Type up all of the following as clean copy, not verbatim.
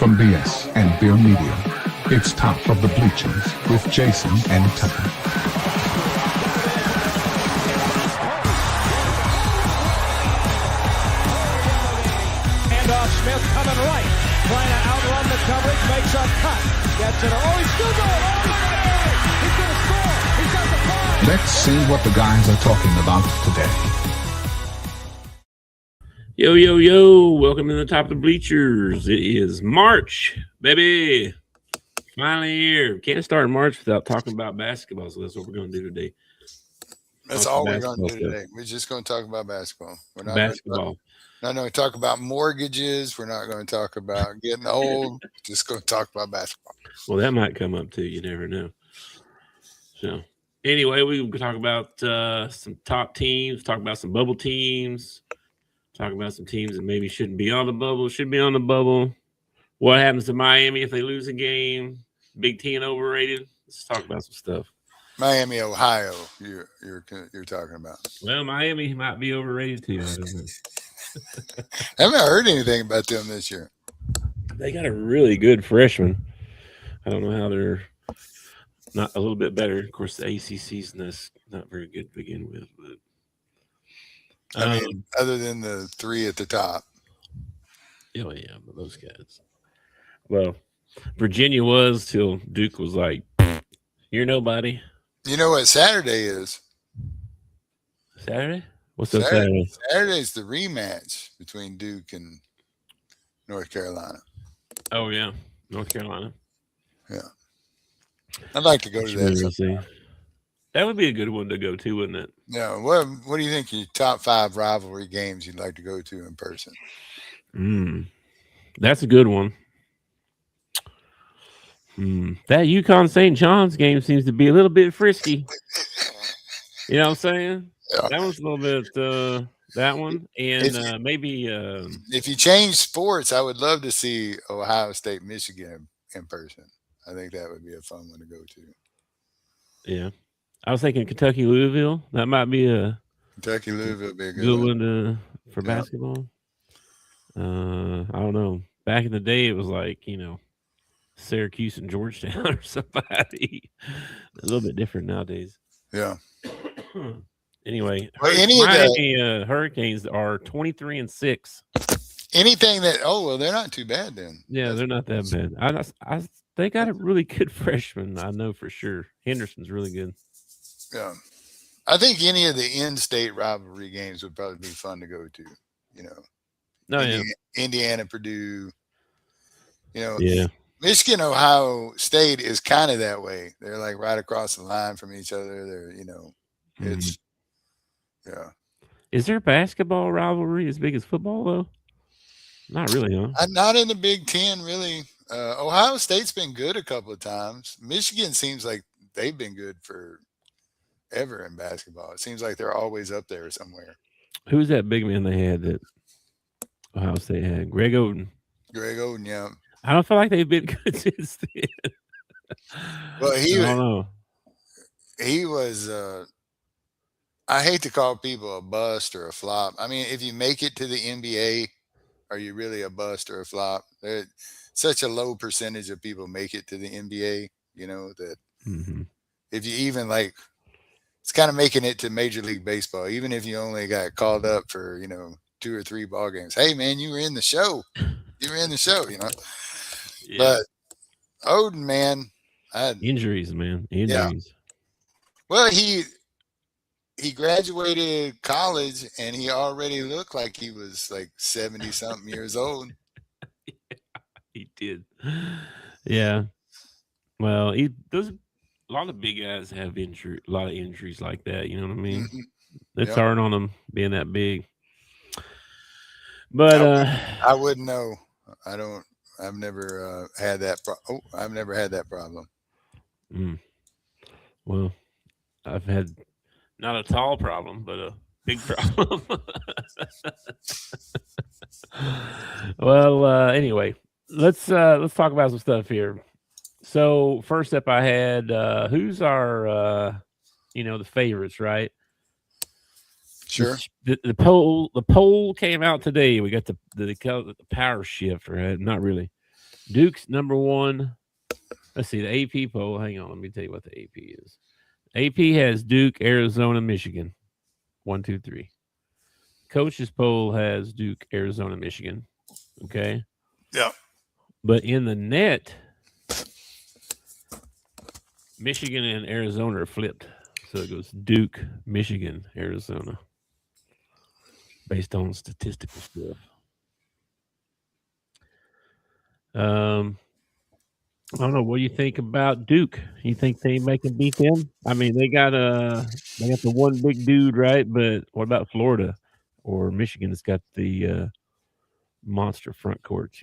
From BS and Beer Media, it's Top of the Bleachers with Jason and Tucker. Handoff, Smith coming right, trying to outrun the coverage, makes a cut, gets it. Oh, he's still going. Oh, he's going to score. He's got the ball. Let's see what the guys are talking about today. Yo, yo, yo. Welcome to the Top of the Bleachers. It is March, baby. Finally here. Can't start March without talking about basketball, so that's what we're going to do today. That's all we're going to do today. We're just going to talk about basketball. We're not basketball. Not going to talk about mortgages. We're not going to talk about getting old. Just going to talk about basketball. Well, that might come up too. You never know. So, anyway, we can talk about some top teams, talk about some bubble teams, talk about some teams that maybe shouldn't be on the bubble, should be on the bubble. What happens to Miami if they lose a game? Big Ten overrated. Let's talk about some stuff. Miami, Ohio, you're talking about. Well, Miami might be overrated too. I don't know. I haven't heard anything about them this year. They got a really good freshman. I don't know how they're not a little bit better. Of course, the ACC's not very good to begin with. But I mean, other than the three at the top. Oh, yeah, but those guys. Well, Virginia was till Duke was like, you're nobody. You know what Saturday is? Saturday? What's up Saturday? Saturday's the rematch between Duke and North Carolina. Oh, yeah. North Carolina. Yeah. I'd like to go to that. That would be a good one to go to, wouldn't it? Yeah. What do you think your top 5 rivalry games you'd like to go to in person? That's a good one. That UConn St. John's game seems to be a little bit frisky. You know what I'm saying? Yeah. That was a little bit that one. And maybe if you change sports, I would love to see Ohio State, Michigan in person. I think that would be a fun one to go to. Yeah. I was thinking Kentucky, Louisville. That might be a Kentucky, Louisville would be a good one for basketball. I don't know. Back in the day, it was like, Syracuse and Georgetown or somebody. A little bit different nowadays. Yeah. Anyway, Miami Hurricanes are 23-6. Anything they're not too bad then. Yeah, they're not that bad. They got a really good freshman. I know for sure. Henderson's really good. Yeah, I think any of the in-state rivalry games would probably be fun to go to. Indiana, Purdue. Yeah. Michigan, Ohio State is kind of that way. They're like right across the line from each other. They're it's. Yeah. Is there basketball rivalry as big as football, though? Not really, huh? Not in the Big Ten, really. Ohio State's been good a couple of times. Michigan seems like they've been good forever in basketball. It seems like they're always up there somewhere. Who's that big man they had that Ohio State had? Greg Oden. Yeah. I don't feel like they've been good since then. Well, I don't know. He was I hate to call people a bust or a flop. I mean, if you make it to the NBA, are you really a bust or a flop? There's such a low percentage of people make it to the NBA, that if you even it's kind of making it to Major League Baseball, even if you only got called up for, 2 or 3 ball games. Hey, man, you were in the show. Yeah. But Oden, man. Injuries, man. Yeah. Well, he graduated college and he already looked like he was like 70-something years old. Yeah, he did. Yeah. Well, a lot of big guys have a lot of injuries like that. You know what I mean? Mm-hmm. It's hard on them being that big. But I wouldn't know. I've never had that. I've never had that problem. Well, I've had not a tall problem, but a big problem. Well, anyway, let's talk about some stuff here. So first up, I had who's our the favorites, right? Sure. The poll came out today. We got the power shift, right? Not really. Duke's number one. Let's see the AP poll. Hang on, let me tell you what the AP is. AP has Duke, Arizona, Michigan. 1, 2, 3. Coach's poll has Duke, Arizona, Michigan. Okay. Yeah. But in the net, Michigan and Arizona are flipped. So it goes Duke, Michigan, Arizona. Based on statistical stuff. I don't know. What do you think about Duke? You think anybody can beat them? I mean, they got the one big dude, right? But what about Florida or Michigan's got the monster front courts?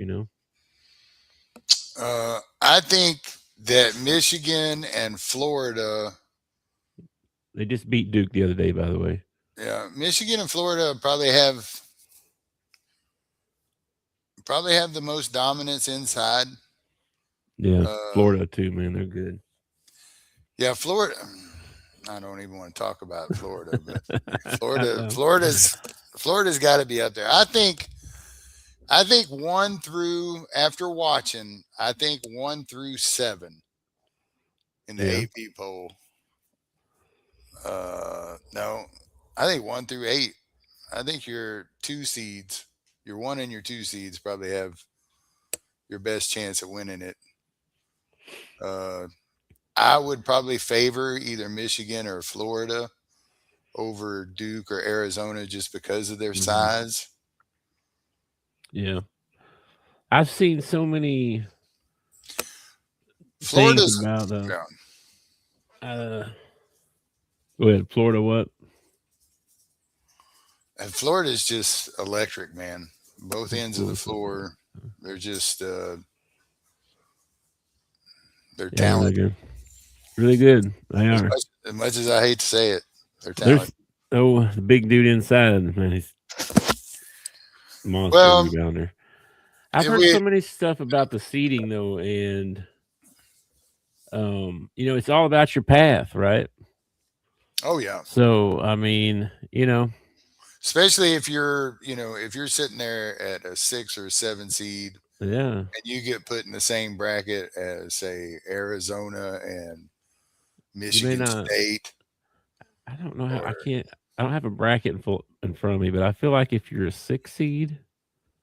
I think that Michigan and Florida. They just beat Duke the other day, by the way. Yeah, Michigan and Florida probably have the most dominance inside. Yeah, Florida too, man. They're good. Yeah, Florida. I don't even want to talk about Florida, but Florida's got to be up there. I think 1 through, after watching, I think 1 through 7 in the AP poll. No, I think 1 through 8. I think your 2 seeds, your 1 and your 2 seeds probably have your best chance at winning it. I would probably favor either Michigan or Florida over Duke or Arizona just because of their size. Yeah. I've seen so many Florida's things about go ahead, Florida what? And Florida's just electric, man. Both ends of the floor. They're just they're talented. Really good. They are. As much as I hate to say it, they're talented. The big dude inside, man, he's monster rebounder. I've heard so many stuff about the seeding though, and it's all about your path, right? Oh yeah. So I mean, especially if you're sitting there at a 6 or 7 seed, and you get put in the same bracket as say Arizona and Michigan State. I don't know how I don't have a bracket in front of me, but I feel like if you're a 6 seed,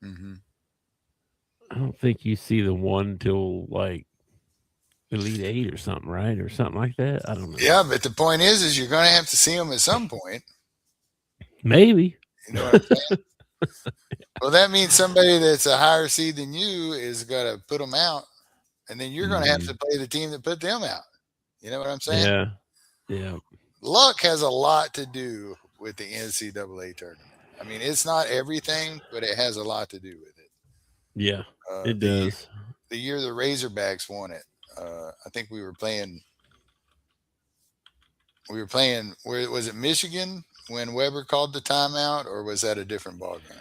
I don't think you see the 1 till like Elite 8 or something, right? Or something like that. I don't know. Yeah, but the point is you're going to have to see them at some point. Maybe. You know what I'm saying? Well, that means somebody that's a higher seed than you is going to put them out, and then you're going to have to play the team that put them out. You know what I'm saying? Yeah. Yeah. Luck has a lot to do with the NCAA tournament. I mean, it's not everything, but it has a lot to do with it. Yeah, it does. The year the Razorbacks won it, I think we were playing. Where was it? Michigan when Weber called the timeout, or was that a different ball game?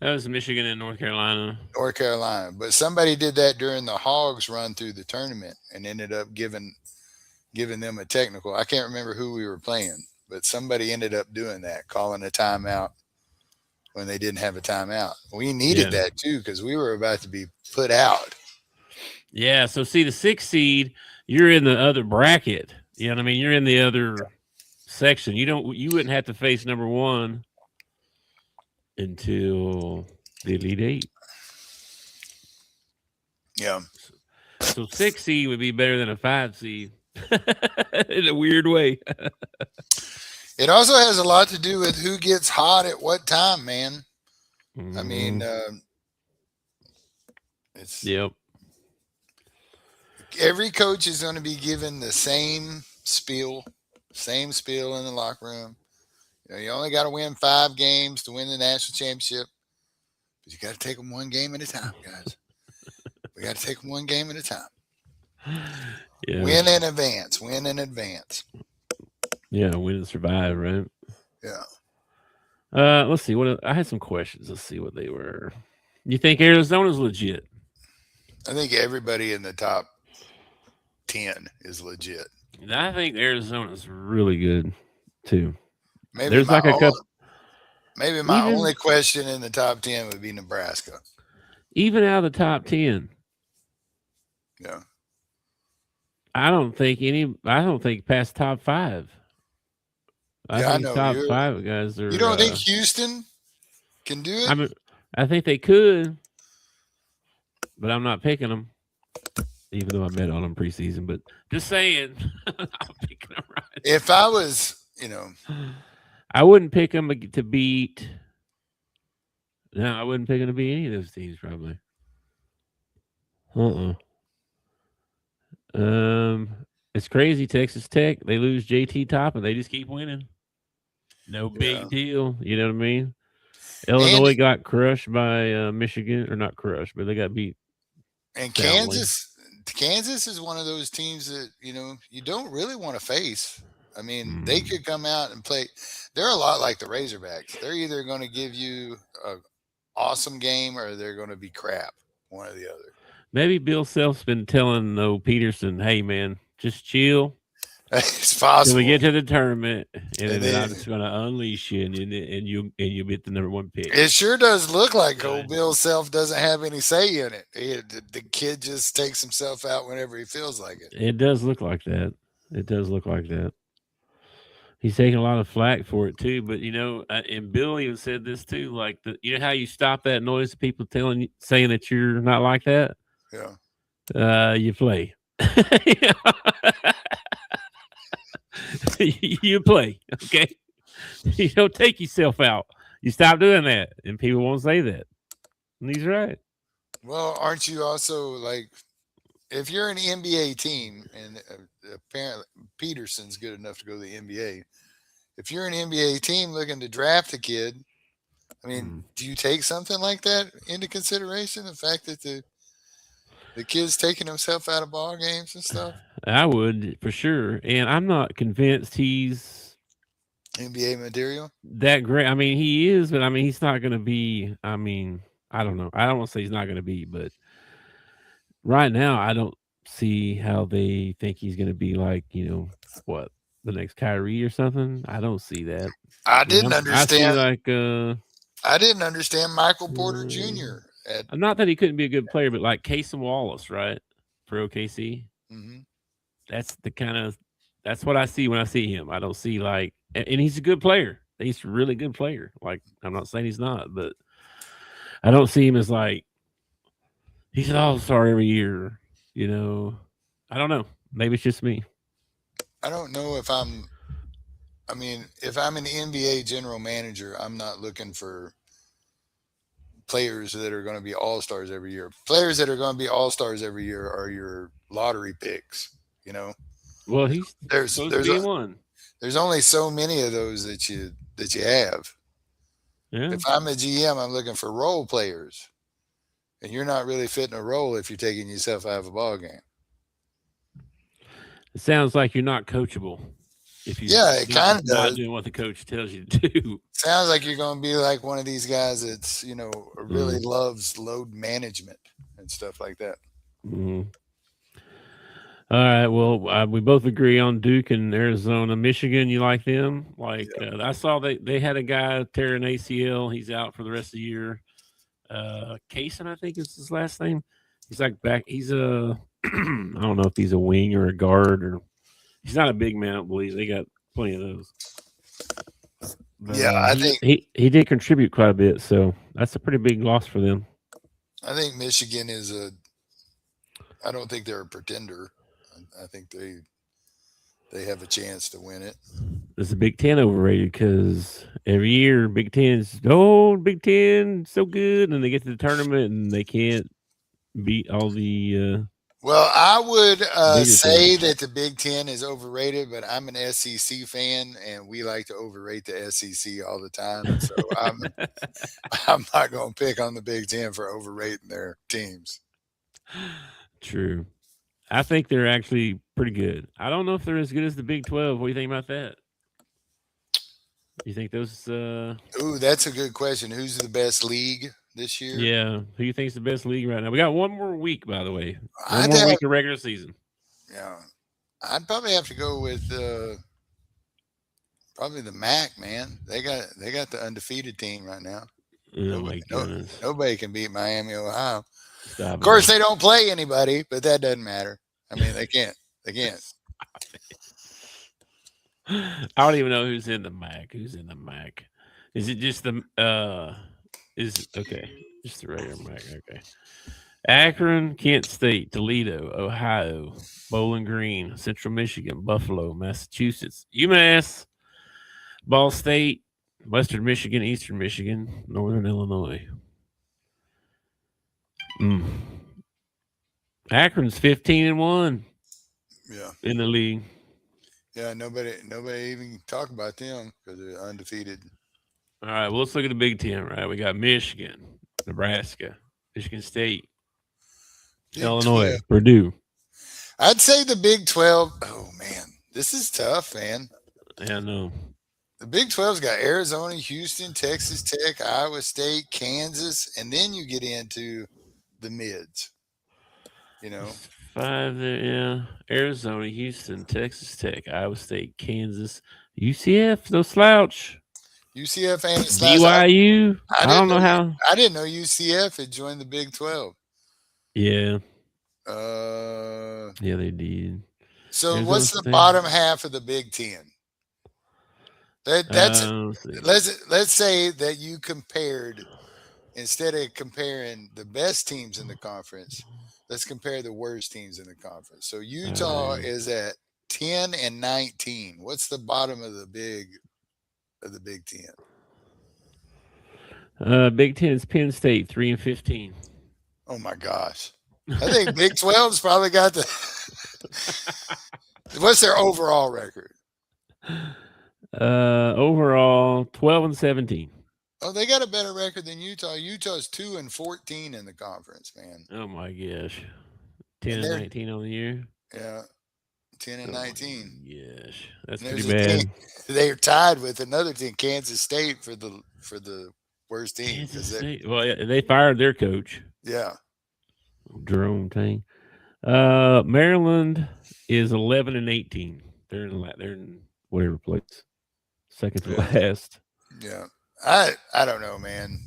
That was Michigan and North Carolina. North Carolina, but somebody did that during the Hogs run through the tournament and ended up giving them a technical. I can't remember who we were playing, but somebody ended up doing that, calling a timeout when they didn't have a timeout. We needed that too because we were about to be put out. Yeah. So see, the 6 seed, you're in the other bracket. You know what I mean? You're in the other section. You wouldn't have to face number 1 until the Elite 8. Yeah. So 6 seed would be better than a 5 seed in a weird way. It also has a lot to do with who gets hot at what time, man. I mean, it's every coach is going to be given the same spiel in the locker room. You only got to win 5 games to win the national championship, but you got to take them 1 game at a time, guys. We got to take them 1 game at a time. Yeah. Win in advance. Yeah, win and survive, right? Yeah. Let's see. I had some questions. Let's see what they were. You think Arizona's legit? I think everybody in the top 10 is legit. I think Arizona's really good too. Maybe there's like a couple. Maybe my only question in the top 10 would be Nebraska. Even out of the top 10, Yeah. I don't think past top 5. I Yeah, I think know. top 5 guys You are. don't think Houston can do it? I mean, I think they could, but I'm not picking them. Even though I bet on them preseason, but just saying, I'm picking them right. If I was, I wouldn't pick them to beat. No, I wouldn't pick them to beat any of those teams probably. It's crazy. Texas Tech, they lose JT Top and they just keep winning. No big yeah. deal. You know what I mean? And Illinois got crushed by Michigan, or not crushed, but they got beat. and soundly. Kansas is one of those teams that, you don't really want to face. I mean, they could come out and play. They're a lot like the Razorbacks. They're either going to give you an awesome game or they're going to be crap, one or the other. Maybe Bill Self's been telling Peterson, hey, man, just chill. It's possible. Till we get to the tournament, and then I'm then just going to unleash you, and you'll get the number 1 pick. it sure does look like old Bill Self doesn't have any say in it. The kid just takes himself out whenever he feels like it. It does look like that. He's taking a lot of flack for it too, but and Bill even said this too. Like how you stop that noise of people saying that you're not like that. Yeah. You play. You play, okay? You don't take yourself out. You stop doing that, and people won't say that. And he's right. Well, aren't you also like, if you're an NBA team, and apparently Peterson's good enough to go to the NBA, if you're an NBA team looking to draft a kid, I mean, do you take something like that into consideration? The fact that the kid's taking himself out of ball games and stuff? I would, for sure. And I'm not convinced he's NBA material? that great. I mean, he is, but I mean, he's not going to be. I mean, I don't know. I don't want to say he's not going to be, but right now, I don't see how they think he's going to be like, what, the next Kyrie or something. I don't see that. I didn't understand. I see I didn't understand Michael Porter Jr. Not that he couldn't be a good player, but like Casey Wallace, right, for OKC. Mm-hmm. That's what I see when I see him. I don't see and he's a good player. He's a really good player. Like, I'm not saying he's not, but I don't see him as like he's an all-star every year. I don't know. Maybe it's just me. I don't know if I'm an NBA general manager, I'm not looking for players that are going to be all-stars every year. Players that are going to be all-stars every year are your lottery picks, Well, he's supposed to be one. There's only so many of those that you have. Yeah. If I'm a GM, I'm looking for role players. And you're not really fitting a role if you're taking yourself out of a ball game. It sounds like you're not coachable. It kind of does. Not doing what the coach tells you to do. Sounds like you're going to be like one of these guys that's, really loves load management and stuff like that. Mm-hmm. All right. Well, we both agree on Duke and Arizona. Michigan, you like them? I saw they had a guy tear an ACL. He's out for the rest of the year. Kaysen, I think is his last name. He's like back. He's a I don't know if he's a wing or a guard, or he's not a big man. I don't believe they got plenty of those. But, I think he did contribute quite a bit, so that's a pretty big loss for them. I think Michigan is I don't think they're a pretender. I think they have a chance to win it. Is the Big Ten overrated? Because every year Big Ten's Big Ten so good, and they get to the tournament and they can't beat all the. Well, I would say that the Big Ten is overrated, but I'm an SEC fan, and we like to overrate the SEC all the time. So I'm not going to pick on the Big Ten for overrating their teams. True. I think they're actually pretty good. I don't know if they're as good as the Big 12. What do you think about that? You think those? Ooh, that's a good question. Who's the best league this year? Yeah, who do you think's the best league right now? We got one more week, by the way. One more week of regular season. Yeah, I'd probably have to go with probably the MAC, man. They got the undefeated team right now. Oh my goodness. Nobody can beat Miami, Ohio. Stop Of course, it. they don't play anybody, but that doesn't matter. I mean, they can't. They can't. I don't even know who's in the MAC. Who's in the MAC? Is it just the okay? Just the regular MAC. Okay. Akron, Kent State, Toledo, Ohio, Bowling Green, Central Michigan, Buffalo, Massachusetts, UMass, Ball State, Western Michigan, Eastern Michigan, Northern Illinois. Akron's 15-1 Yeah. in the league. Yeah. Nobody even talk about them because they're undefeated. All right, well, let's look at the Big Ten. Right, we got Michigan, Nebraska, Michigan State, Big Illinois, 12. Purdue. I'd say the Big 12. Oh man, this is tough, man. Yeah, no. The Big 12's got Arizona, Houston, Texas Tech, Iowa State, Kansas, and then you get into the mids. You know, 5 there, yeah. Arizona, Houston, Texas Tech, Iowa State, Kansas, UCF, no slouch. UCF and BYU. I don't know how. I didn't know UCF had joined the Big 12. Yeah. Uh, Yeah, they did. So Arizona what's the State. bottom half of the Big 10? Let's say that you compared, instead of comparing the best teams in the conference, let's compare the worst teams in the conference. So Utah is at 10 and 19. What's the bottom of the Big 10? Big Ten is Penn State, 3 and 15. Oh my gosh. I think Big 12's probably got the what's their overall record? Overall 12 and 17. Oh, they got a better record than Utah. Utah's 2 and 14 in the conference, man. Oh my gosh. 10 and 19 on the year. Yeah. 10 and 19. Yes. That's There's pretty bad. They are tied with another team, Kansas State, for the worst team. Kansas State. Well, yeah, they fired their coach. Yeah. Jerome Tang. Maryland is 11 and 18. They're in whatever place. Second to last. Yeah. I don't know, man.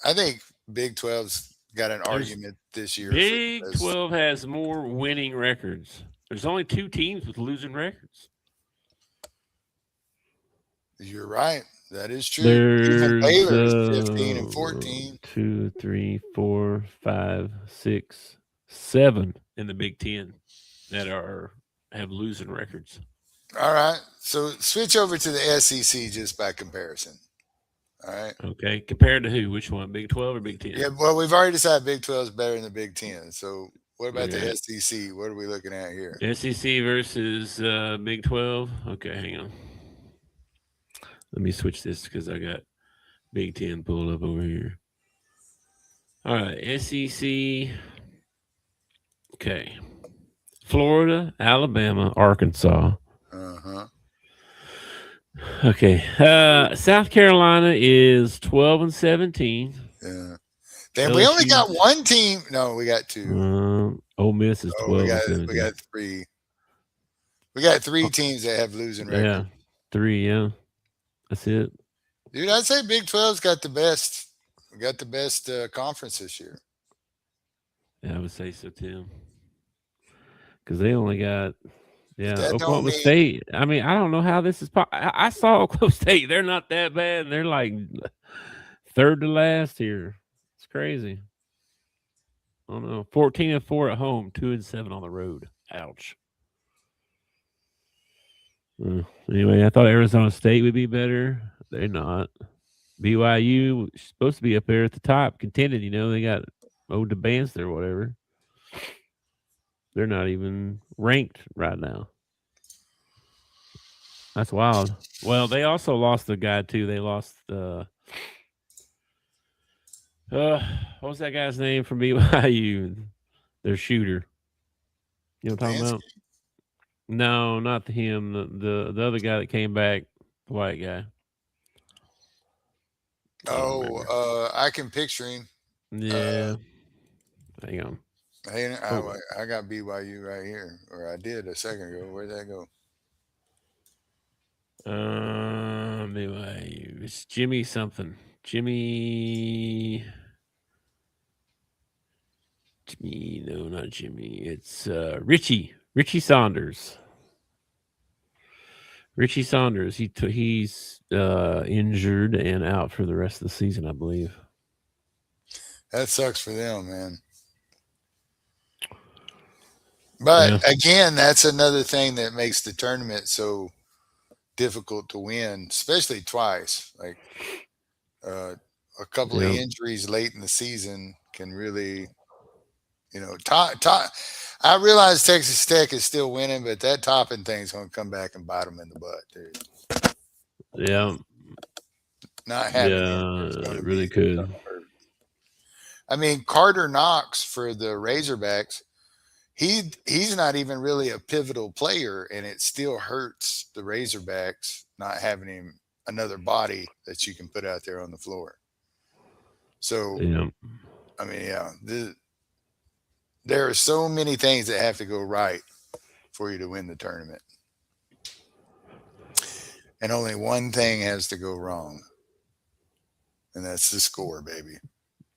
I think Big 12's got an argument this year. Big 12 has more winning records. There's only 2 teams with losing records. You're right. That is true. There's Baylor's 15 and 14. 2, 3, 4, 5, 6, 7 in the Big Ten that have losing records. All right. So switch over to the SEC just by comparison. All right. Okay. Compared to who? Which one? Big 12 or Big 10? Yeah. Well, we've already decided Big 12 is better than the Big 10. So what about the SEC? What are we looking at here? SEC versus Big 12. Okay, hang on. Let me switch this because I got Big 10 pulled up over here. All right, SEC. Okay. Florida, Alabama, Arkansas. Uh-huh. Okay. South Carolina is 12 and 17. Yeah. Then we only got one team. No, we got 2. Ole Miss is 12 and 17. We got 3. We got 3 teams that have losing records. Yeah, 3, yeah. That's it. Dude, I'd say Big 12's got the best. We got the best conference this year. Yeah, I would say so too. Because they only got, Oklahoma State. I mean, I don't know how this is. I saw Oklahoma State. They're not that bad. They're like third to last here. It's crazy. I don't know. 14 and 4 at home, 2 and 7 on the road. Ouch. Anyway, I thought Arizona State would be better. They're not. BYU supposed to be up there at the top, contending. They got old DeBance there, whatever. They're not even ranked right now. That's wild. Well, they also lost the guy too. They lost what was that guy's name from BYU? Their shooter. You know what I'm talking about? No, not him. The other guy that came back, the white guy. I can picture him. Yeah. Hang on. I got BYU right here, or I did a second ago. Where'd that go? BYU. It's Jimmy something. Jimmy. Jimmy, no, not Jimmy. It's Richie Saunders. Richie Saunders. He's injured and out for the rest of the season, I believe. That sucks for them, man. But again, that's another thing that makes the tournament so difficult to win, especially twice. Like a couple of injuries late in the season can really, I realize Texas Tech is still winning, but that topping thing's going to come back and bite them in the butt, dude. Yeah. Not having him is going to really could. I mean, Carter Knox for the Razorbacks, he's not even really a pivotal player, and it still hurts the Razorbacks not having him another body that you can put out there on the floor. So, I mean, there are so many things that have to go right for you to win the tournament. And only one thing has to go wrong. And that's the score, baby.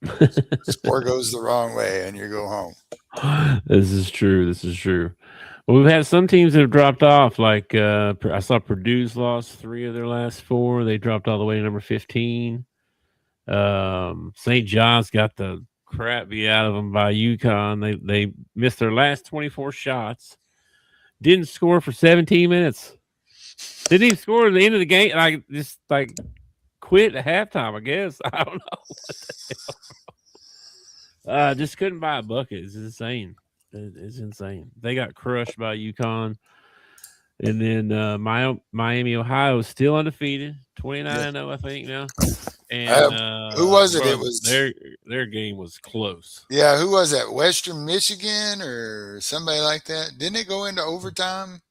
The score goes the wrong way and you go home. This is true. Well, we've had some teams that have dropped off. Like I saw Purdue's lost 3 of their last 4. They dropped all the way to number 15. St. John's got the crap beat out of them by UConn. They missed their last 24 shots. Didn't score for 17 minutes. Didn't even score at the end of the game. Just quit at halftime, I guess. I don't know what the hell. Just couldn't buy a bucket. It's insane. It's insane. They got crushed by UConn. And then Miami, Ohio is still undefeated, 29-0, I think now. And who was it? It was their game was close. Yeah, who was that? Western Michigan or somebody like that? Didn't it go into overtime?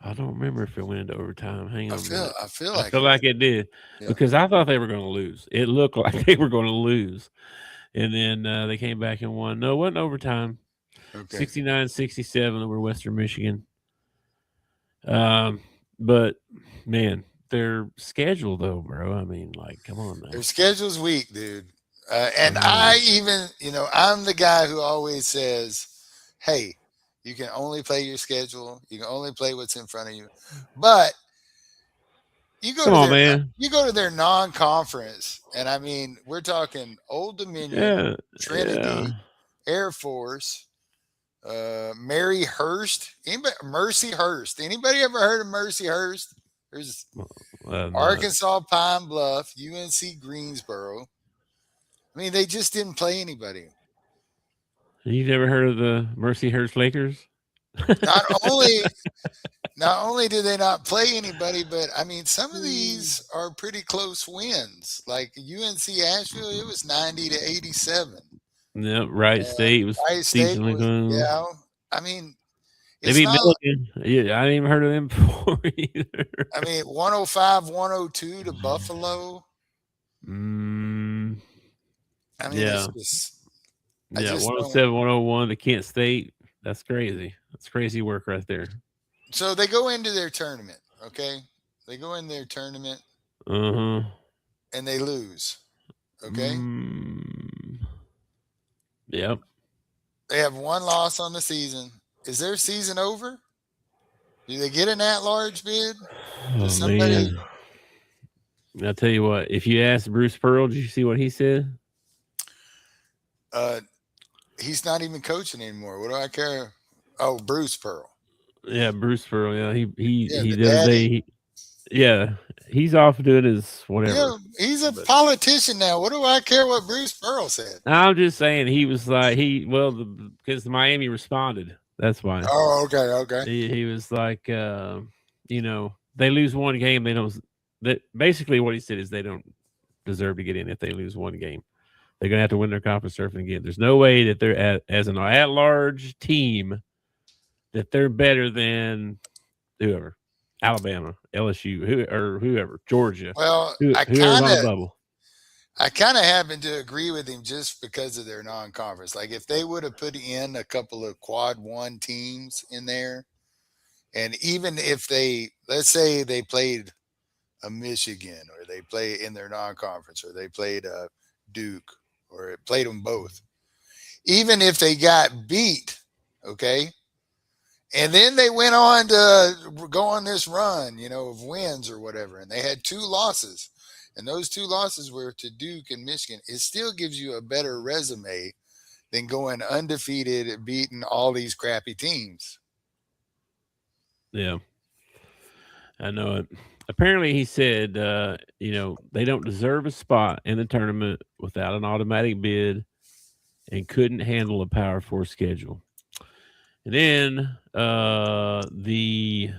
I don't remember if it went into overtime. Hang on. I feel like it did because I thought they were going to lose. It looked like they were going to lose. And then they came back and won. No, it wasn't overtime. Okay. 69-67 over Western Michigan. But man, their schedule though, bro. I mean, come on now. Their schedule's weak, dude. And I even, I'm the guy who always says, hey, you can only play your schedule. You can only play what's in front of you. But you go to their non-conference, and I mean, we're talking Old Dominion, Trinity, Air Force, Mercy Hurst. Anybody ever heard of Mercy Hurst? There's Arkansas Pine Bluff, UNC Greensboro. I mean, they just didn't play anybody. You've never heard of the Mercy Hurst Lakers? Not only do they not play anybody, but I mean, some of these are pretty close wins. Like UNC Asheville, it was 90-87. Yeah, Wright State was decently good. Yeah, I mean, they beat Milligan. Yeah, I didn't even heard of them before either. I mean, 105-102 to Buffalo. I mean, it's just. 107-101 to Kent State. That's crazy. That's crazy work right there. So they go into their tournament, okay? They go in their tournament. And they lose. Okay? Yep. They have 1 loss on the season. Is their season over? Do they get an at-large bid? Man. I'll tell you what. If you ask Bruce Pearl, did you see what he said? He's not even coaching anymore. What do I care? Oh, Bruce Pearl. Yeah, Bruce Pearl. Yeah, he the other day. He's off doing his whatever. Yeah, he's a politician now. What do I care what Bruce Pearl said? I'm just saying he was like because Miami responded. That's why. Oh, okay. He was like, they lose one game. They don't. That basically what he said is they don't deserve to get in if they lose one game. They're going to have to win their conference surfing again. There's no way that they're as an at-large team that they're better than whoever, Alabama, LSU, whoever, Georgia. Well, I kind of happen to agree with him just because of their non-conference. Like if they would have put in a couple of quad 1 teams in there, and even if let's say they played a Michigan or they play in their non-conference or they played a Duke or it played them both. Even if they got beat, okay, and then they went on to go on this run, of wins or whatever, and they had 2 losses, and those 2 losses were to Duke and Michigan. It still gives you a better resume than going undefeated, beating all these crappy teams. Yeah, I know it. Apparently, he said, they don't deserve a spot in the tournament without an automatic bid and couldn't handle a Power 4 schedule. And then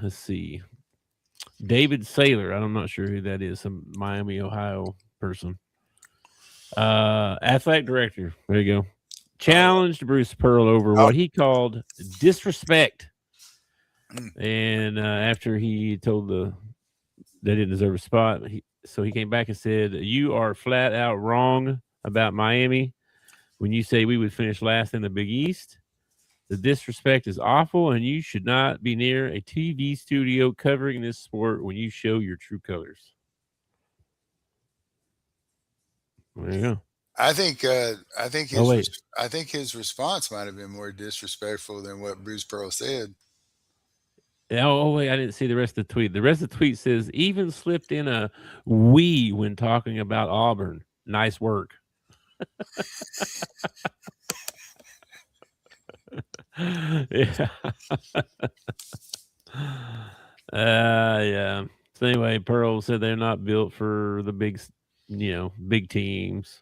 let's see, David Saylor. I'm not sure who that is. Some Miami, Ohio person. Athletic director. There you go. Challenged Bruce Pearl over what he called disrespect. And after he told they didn't deserve a spot, so he came back and said, "You are flat out wrong about Miami when you say we would finish last in the Big East. The disrespect is awful, and you should not be near a TV studio covering this sport when you show your true colors." There you go. I think his response might have been more disrespectful than what Bruce Pearl said. Wait, I didn't see the rest of the tweet. The rest of the tweet says, even slipped in a "we" when talking about Auburn. Nice work. Yeah. Yeah. So anyway, Pearl said they're not built for the big teams.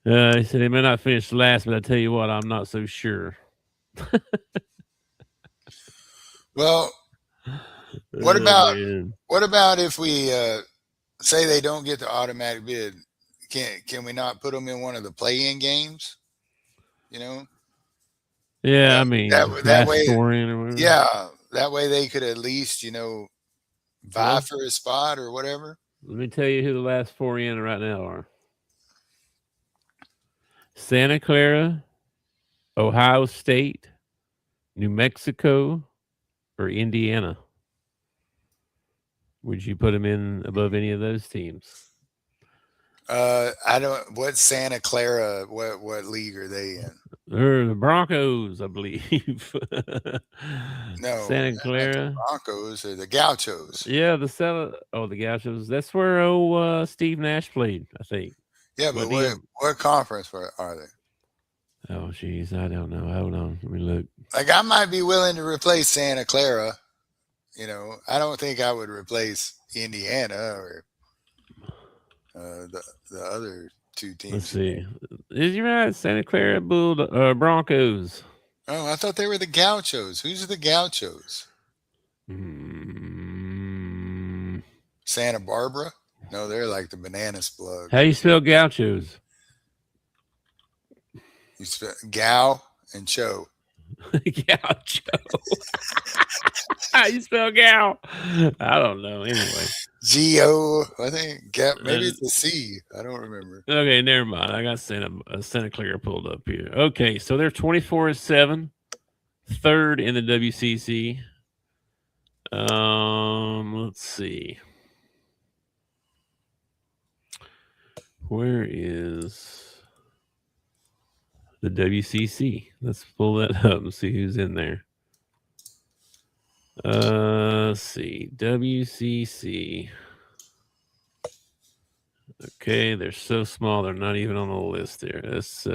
He said they may not finish last, but I tell you what, I'm not so sure. Well, what about if we say they don't get the automatic bid? Can we not put them in one of the play-in games? Yeah, I mean that way, or whatever. Yeah, that way they could at least vie for a spot or whatever. Let me tell you who the last 4 in right now are: Santa Clara, Ohio State, New Mexico, or Indiana. Would you put them in above any of those teams? I don't. What Santa Clara? What league are they in? They're the Broncos, I believe. No, Santa Clara. The Broncos or the Gauchos. Yeah, the Gauchos. That's where Steve Nash played, I think. Yeah, but what conference are they? Oh, geez, I don't know. Hold on, let me look. Like, I might be willing to replace Santa Clara. I don't think I would replace Indiana or the other 2 teams. Let's see. Is you right? Santa Clara Broncos. Oh, I thought they were the Gauchos. Who's the Gauchos? Santa Barbara? No, they're like the banana slug. How do you spell Gauchos? You spell Gao and Cho. Gaucho. How you spell Gal? I don't know. Anyway, G-O. I think maybe it's a C. I don't remember. Okay, never mind. I got Santa Clara pulled up here. Okay, so they're 24-7, third in the WCC. Let's see. Where is the WCC? Let's pull that up and see who's in there. Let's see. WCC. Okay, they're so small, they're not even on the list there. That's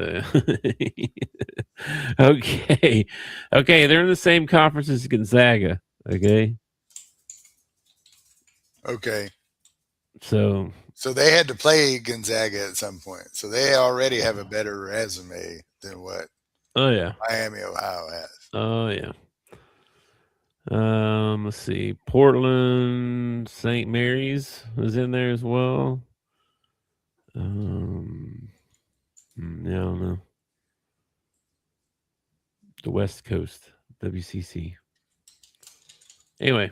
okay. Okay, they're in the same conference as Gonzaga. Okay. Okay. So they had to play Gonzaga at some point. So they already have a better resume than what Miami, Ohio has. Oh, yeah. Let's see. Portland, St. Mary's is in there as well. I don't know. The West Coast, WCC. Anyway.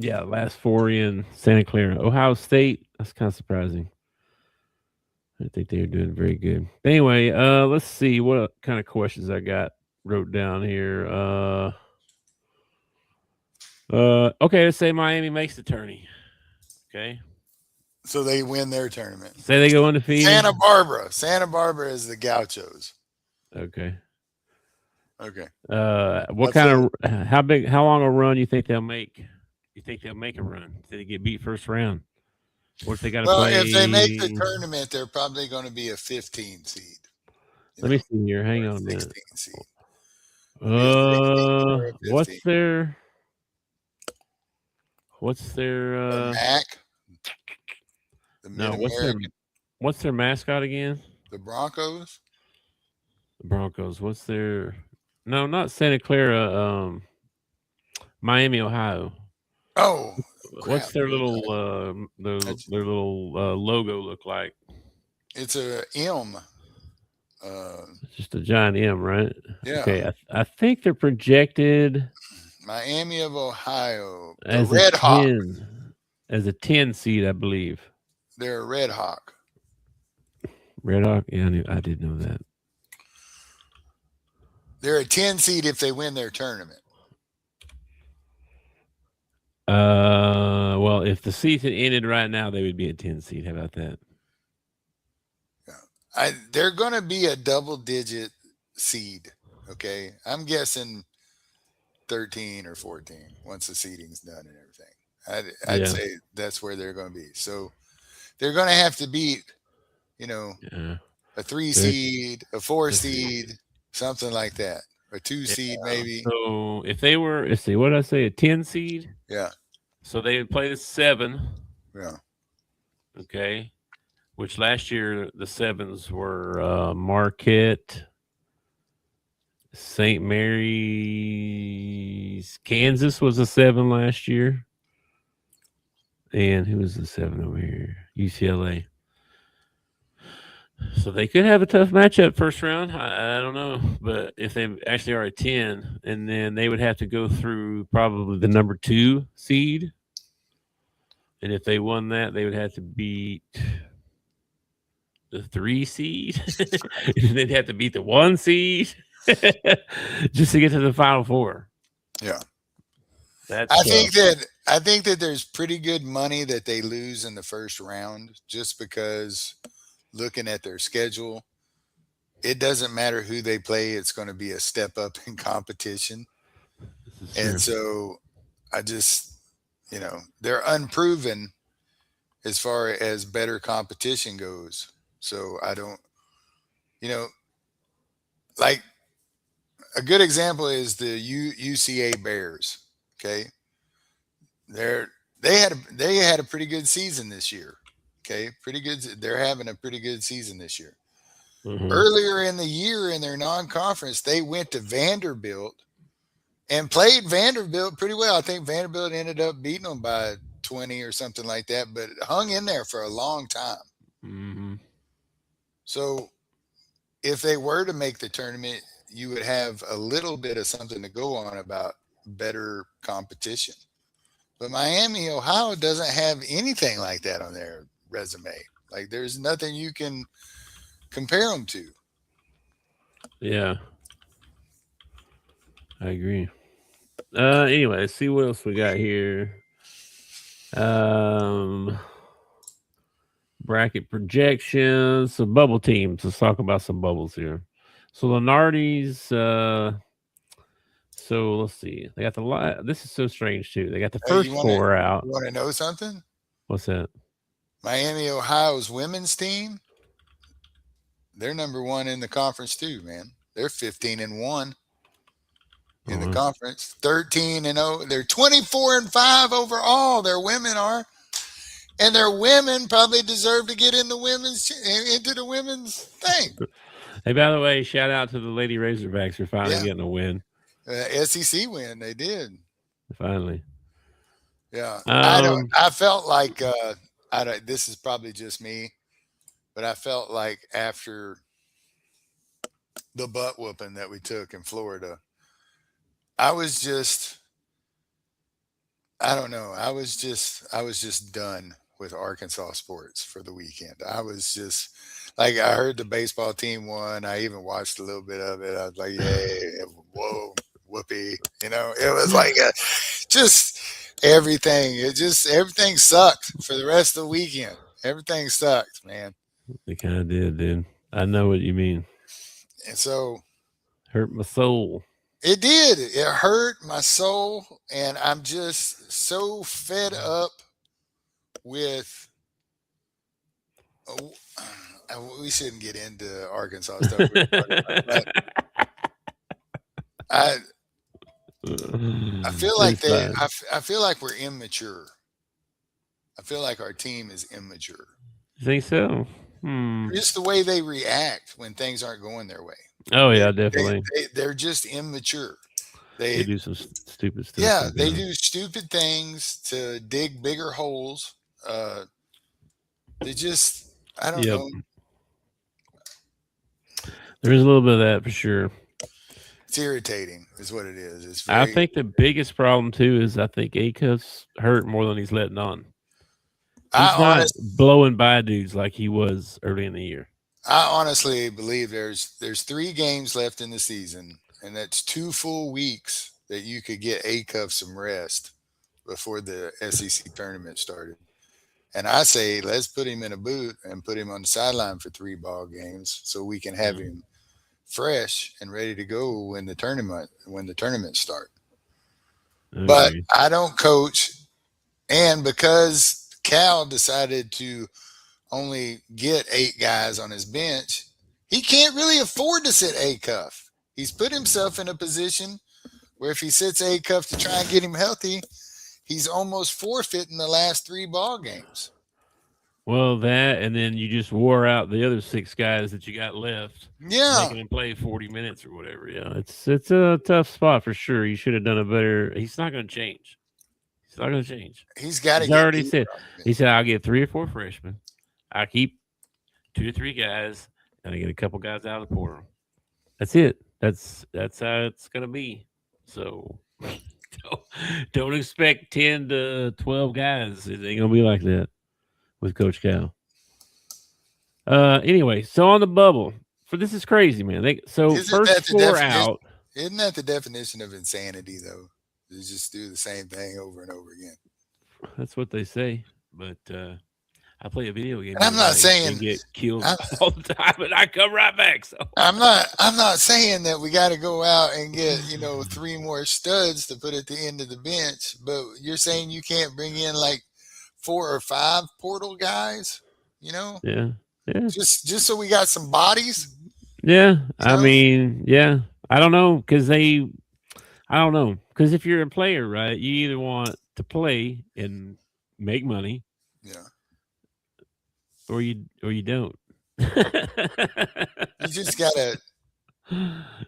Yeah, last 4 in Santa Clara. Ohio State, that's kind of surprising. I think they're doing very good. Anyway, let's see what kind of questions I wrote down here. Okay, let's say Miami makes the tourney. Okay. So they win their tournament. Say they go undefeated. Santa Barbara is the Gauchos. Okay. Okay. What kind of how long a run you think they'll make? You think they'll make a run? Do they get beat first round? Or if they got to play? If they make the tournament, they're probably going to be a 15 seed. Let me see here. Hang on a minute. 16 seed. What's their MAC? What's their mascot again? The Broncos. The Broncos. What's their? No, not Santa Clara. Miami, Ohio. Oh, what's their little their little logo look like? It's a M. It's just a giant M, right? Yeah. Okay, I think they're projected. Miami of Ohio. As Red Hawk. As a 10 seed, I believe. They're a Red Hawk. Red Hawk? Yeah, I did know that. They're a 10 seed if they win their tournament. Well, if the season ended right now, they would be a 10 seed. How about that? Yeah. They're going to be a double-digit seed, okay? I'm guessing 13 or 14 once the seeding's done and everything. I'd say that's where they're going to be. So they're going to have to beat, a 3 seed, a 4 seed, something like that. A 2 seed maybe. So if they were, let's see, what did I say, a 10 seed? Yeah. So they would play the 7. Yeah. Okay. Which last year the 7s were Marquette, St. Mary's, Kansas was a 7 last year. And who was the 7 over here? UCLA. So they could have a tough matchup first round. I don't know. But if they actually are a 10, and then they would have to go through probably the number 2 seed. And if they won that, they would have to beat the 3 seed. And they'd have to beat the 1 seed just to get to the Final Four. Yeah. I think that there's pretty good money that they lose in the first round just because looking at their schedule, it doesn't matter who they play. It's going to be a step up in competition. And so I just, they're unproven as far as better competition goes. So I don't, like a good example is the UCA Bears. Okay. They had a pretty good season this year. Okay. Pretty good. They're having a pretty good season this year. Mm-hmm. Earlier in the year in their non-conference, they went to Vanderbilt and played Vanderbilt pretty well. I think Vanderbilt ended up beating them by 20 or something like that, but hung in there for a long time. Mm-hmm. So if they were to make the tournament, you would have a little bit of something to go on about better competition. But Miami, Ohio doesn't have anything like that on their resume. Like there's nothing you can compare them to. Yeah. I agree. Anyway, let's see what else we got here. Bracket projections, some bubble teams. Let's talk about some bubbles here. So Lenardi's, so let's see. They got the this is so strange too. They got the first 4 out. You want to know something? What's that? Miami, Ohio's women's team. They're number 1 in the conference too, man. They're 15-1 in the conference. 13-0. They're 24-5 overall. Their women are. And their women probably deserve to get into the women's thing. Hey, by the way, shout out to the Lady Razorbacks for finally getting a win. SEC win, they did. Finally. Yeah. I felt like this is probably just me, but I felt like after the butt whooping that we took in Florida, I was just done with Arkansas sports for the weekend. I was just like, I heard the baseball team won. I even watched a little bit of it. I was like, yeah, whoa, whoopee. It was like just everything. Everything sucked for the rest of the weekend. Everything sucked, man. They kind of did, dude. I know what you mean. And so Hurt my soul. it did. It hurt my soul, and I'm just so fed up with. We shouldn't get into Arkansas stuff. But I feel like I feel like we're immature. I feel like our team is immature. You think so? Just the way they react when things aren't going their way. Oh yeah, definitely. They're just immature. They do some stupid stuff. Yeah, they do stupid things to dig bigger holes. They just, I don't know. There's a little bit of that for sure. It's irritating, is what it is. I think the biggest problem too is I think Acuff's hurt more than he's letting on. He's not blowing by dudes like he was early in the year. I honestly believe there's 3 games left in the season, and that's 2 full weeks that you could get Acuff some rest before the SEC tournament started. And I say let's put him in a boot and put him on the sideline for 3 ball games so we can have him fresh and ready to go when the tournament start. Okay. But I don't coach, and because Cal decided to only get 8 guys on his bench, he can't really afford to sit Acuff. He's put himself in a position where if he sits Acuff to try and get him healthy, he's almost forfeiting the last 3 ball games. Well, that, and then you just wore out the other 6 guys that you got left. Yeah, making him play 40 minutes or whatever. Yeah, it's a tough spot for sure. You should have done a better. He's not going to change. He's not going to change. He's got to. He's already said. He said, "I'll get 3 or 4 freshmen. I keep 2 to 3 guys, and I get a couple guys out of the portal. That's it. That's how it's going to be. So." Don't expect 10 to 12 guys. It ain't gonna be like that with Coach Cal. Anyway, so on the bubble, this is crazy, man. First 4 out. Isn't that the definition of insanity, though? To just do the same thing over and over again. That's what they say, but I play a video game. And I'm not saying get killed all the time, but I come right back. So I'm not saying that we got to go out and get 3 more studs to put at the end of the bench. But you're saying you can't bring in like 4 or 5 portal guys, Yeah. Just so we got some bodies. Yeah, I mean, yeah. I don't know because if you're a player, right, you either want to play and make money. Yeah. Or you don't. You just gotta.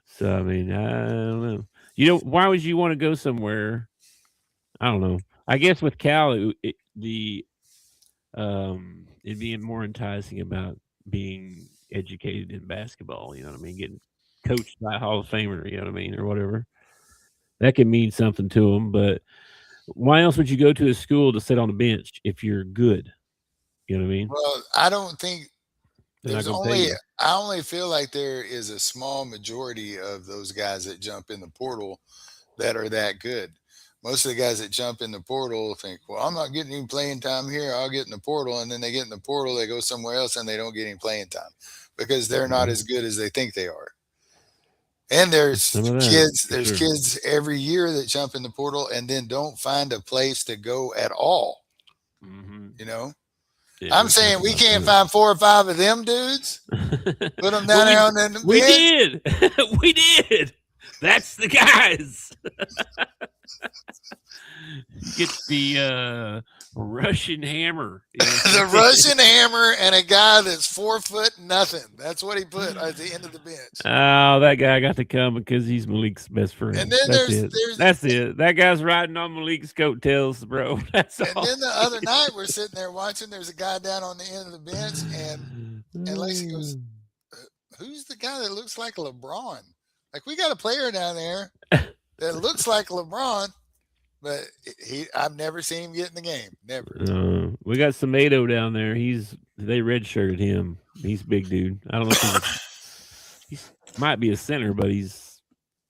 So I mean, I don't know. Why would you want to go somewhere? I don't know. I guess with Cal, it'd be more enticing about being educated in basketball. You know what I mean? Getting coached by a Hall of Famer. You know what I mean, or whatever. That could mean something to them. But why else would you go to a school to sit on the bench if you're good? You know what I mean? Well, I don't think I only feel like there is a small majority of those guys that jump in the portal that are that good. Most of the guys that jump in the portal think, well, I'm not getting any playing time here. I'll get in the portal. And then they get in the portal, they go somewhere else and they don't get any playing time because they're not as good as they think they are. And there's kids every year that jump in the portal and then don't find a place to go at all. Mm-hmm. Yeah, I'm saying we can't find 4 or 5 of them dudes. Put them down there on the bench. We did. We did. That's the guys. Get the Russian hammer. The Russian hammer and a guy that's 4 foot nothing. That's what he put at the end of the bench. Oh, that guy got to come because he's Malik's best friend. And then that's it. That guy's riding on Malik's coattails, bro. That's all. And then the other night we're sitting there watching. There's a guy down on the end of the bench, and Lacey goes, "Who's the guy that looks like LeBron? Like we got a player down there that looks like LeBron." But I've never seen him get in the game. Never. We got Samedo down there. They redshirted him. He's a big dude. I don't know if he might be a center, but he's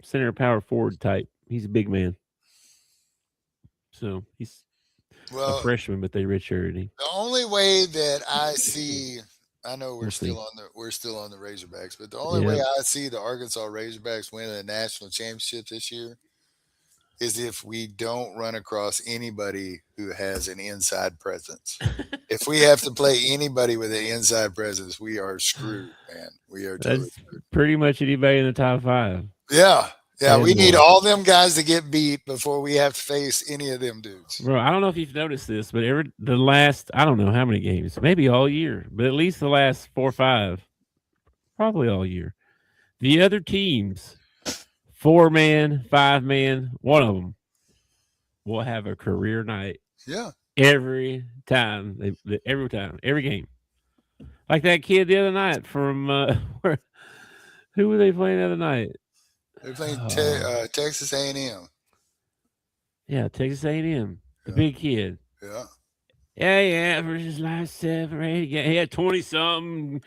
center power forward type. He's a big man. So a Well, freshman, but they redshirted him. the only way that I see, I know We'll see. we're still on the Razorbacks, but the only way Yeah. I see the Arkansas Razorbacks winning the national championship this year is if we don't run across anybody who has an inside presence. If we have to play anybody with an inside presence, we are screwed, man. We are totally That's screwed. pretty much anybody in the top 5 Yeah. Yeah. and We need more. all them guys to get beat before we have to face any of them dudes. Bro, I don't know if you've noticed this, but the last, I don't know how many games, maybe all year, but at least the last 4 or 5, probably all year. The other teams, 4-man, 5-man, one of them will have a career night Yeah. every time, every game. Like that kid the other night from who were they playing the other night? They're playing Texas A&M. Yeah, Texas A&M, the Yeah. big kid. Yeah. Yeah, he averages like 7 or 8 games. He had 20 something,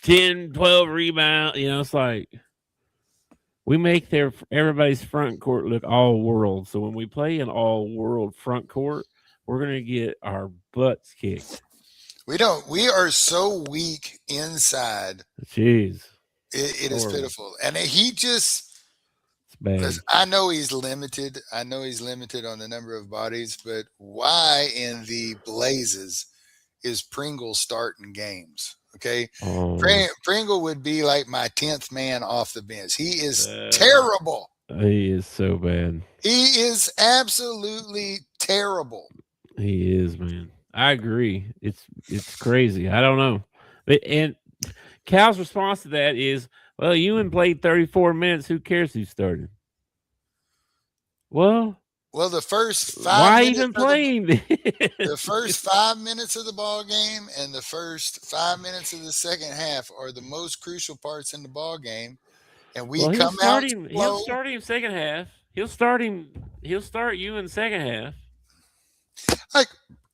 10, 12 rebounds. You know, it's like we make everybody's front court look all world. So when we play an all world front court, we're gonna get our butts kicked. We don't. We are so weak inside. Jeez, It is horrible. pitiful. And he just, It's bad. listen, I know he's limited. I know he's limited on the number of bodies, but why in the blazes is Pringle starting games? Okay. Oh, Pringle would be like my 10th man off the bench. He is Uh, terrible. he is so bad. He is absolutely terrible. He is, man. I agree. It's crazy. I don't know. And Cal's response to that is, well, Ewan played 34 minutes. Who cares who started? Well, The first 5 why minutes even of playing the first 5 minutes of the ball game and the first 5 minutes of the second half are the most crucial parts in the ball game. And we Well, come out slow. He'll start him second half. He'll start you in second half. Like,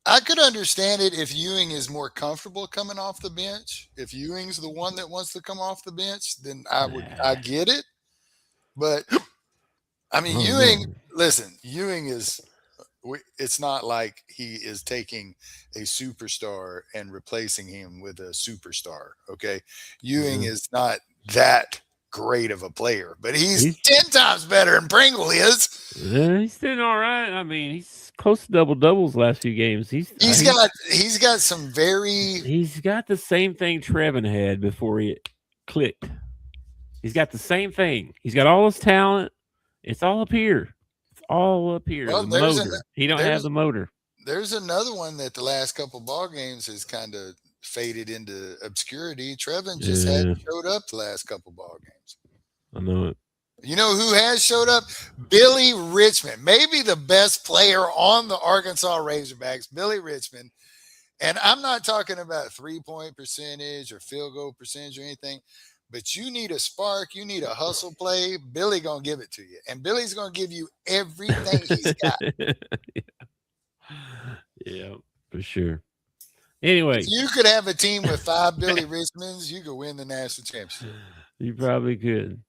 I could understand it if Ewing is more comfortable coming off the bench. If Ewing's the one that wants to come off the bench, then I get it. But I mean, Ewing, listen, Ewing is, it's not like he is taking a superstar and replacing him with a superstar. Okay. Ewing is not that great of a player, but he's 10 times better than Pringle is. He's doing all right. I mean, he's close to double doubles last few games. He's got some very. He's got the same thing Trevin had before he clicked. He's got the same thing. He's got all his talent. It's all up here. It's all up here. Well, the motor. He don't have the motor. There's another one that the last couple ball games has kind of faded into obscurity. Trevin just hadn't showed up the last couple ball games. I know it. You know who has showed up? Billy Richmond, maybe the best player on the Arkansas Razorbacks, Billy Richmond. And I'm not talking about 3-point percentage or field goal percentage or anything, but you need a spark. You need a hustle play. Billy going to give it to you. And Billy's going to give you everything he's got. Yeah, for sure. Anyway. If you could have a team with 5 Billy Richmonds, you could win the national championship. You probably could.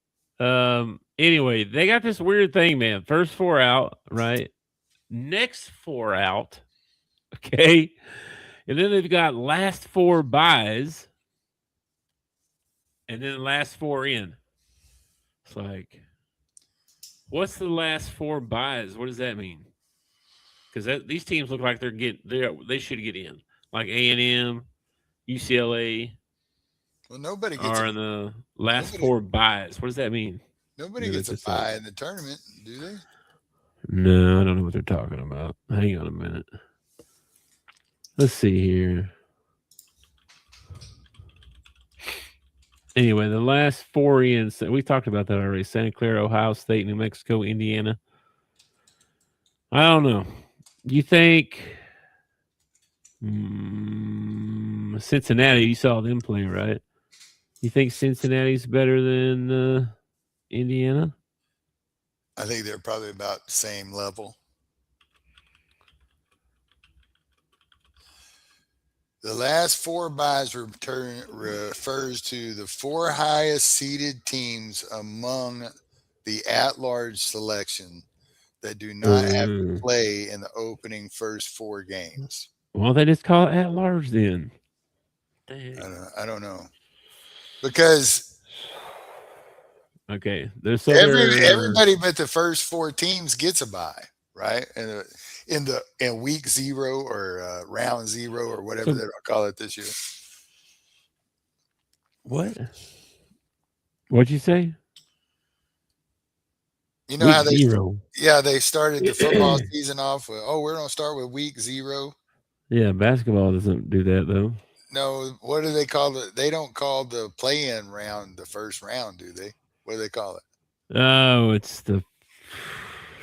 Anyway, they got this weird thing, man. First 4 out, right? Next 4 out. Okay. And then they've got last 4 buys. And then last 4 in. It's like, what's the last 4 buys? What does that mean? Because these teams look like they should get in. Like A&M, UCLA. Well, nobody gets are in the last 4 buys. What does that mean? Nobody gets a bye in the tournament, do they? No, I don't know what they're talking about. Hang on a minute. Let's see here. Anyway, the last 4 in, we talked about that already. Santa Clara, Ohio State, New Mexico, Indiana. I don't know. You think Cincinnati, you saw them play, right? You think Cincinnati's better than Indiana? I think they're probably about the same level. The last 4 buys refers to the 4 highest seeded teams among the at-large selection that do not have to play in the opening first 4 games. Why don't they just call it at large then? I don't know. Because okay, there's other everybody but the first 4 teams gets a bye, right? In week 0 or round 0 or whatever they'll call it this year. What? What'd you say? You know week how they 0. Yeah, they started the football season off with, we're going to start with week 0. Yeah, basketball doesn't do that though. No, what do they call it? They don't call the play-in round the first round, do they? What do they call it? Oh, it's the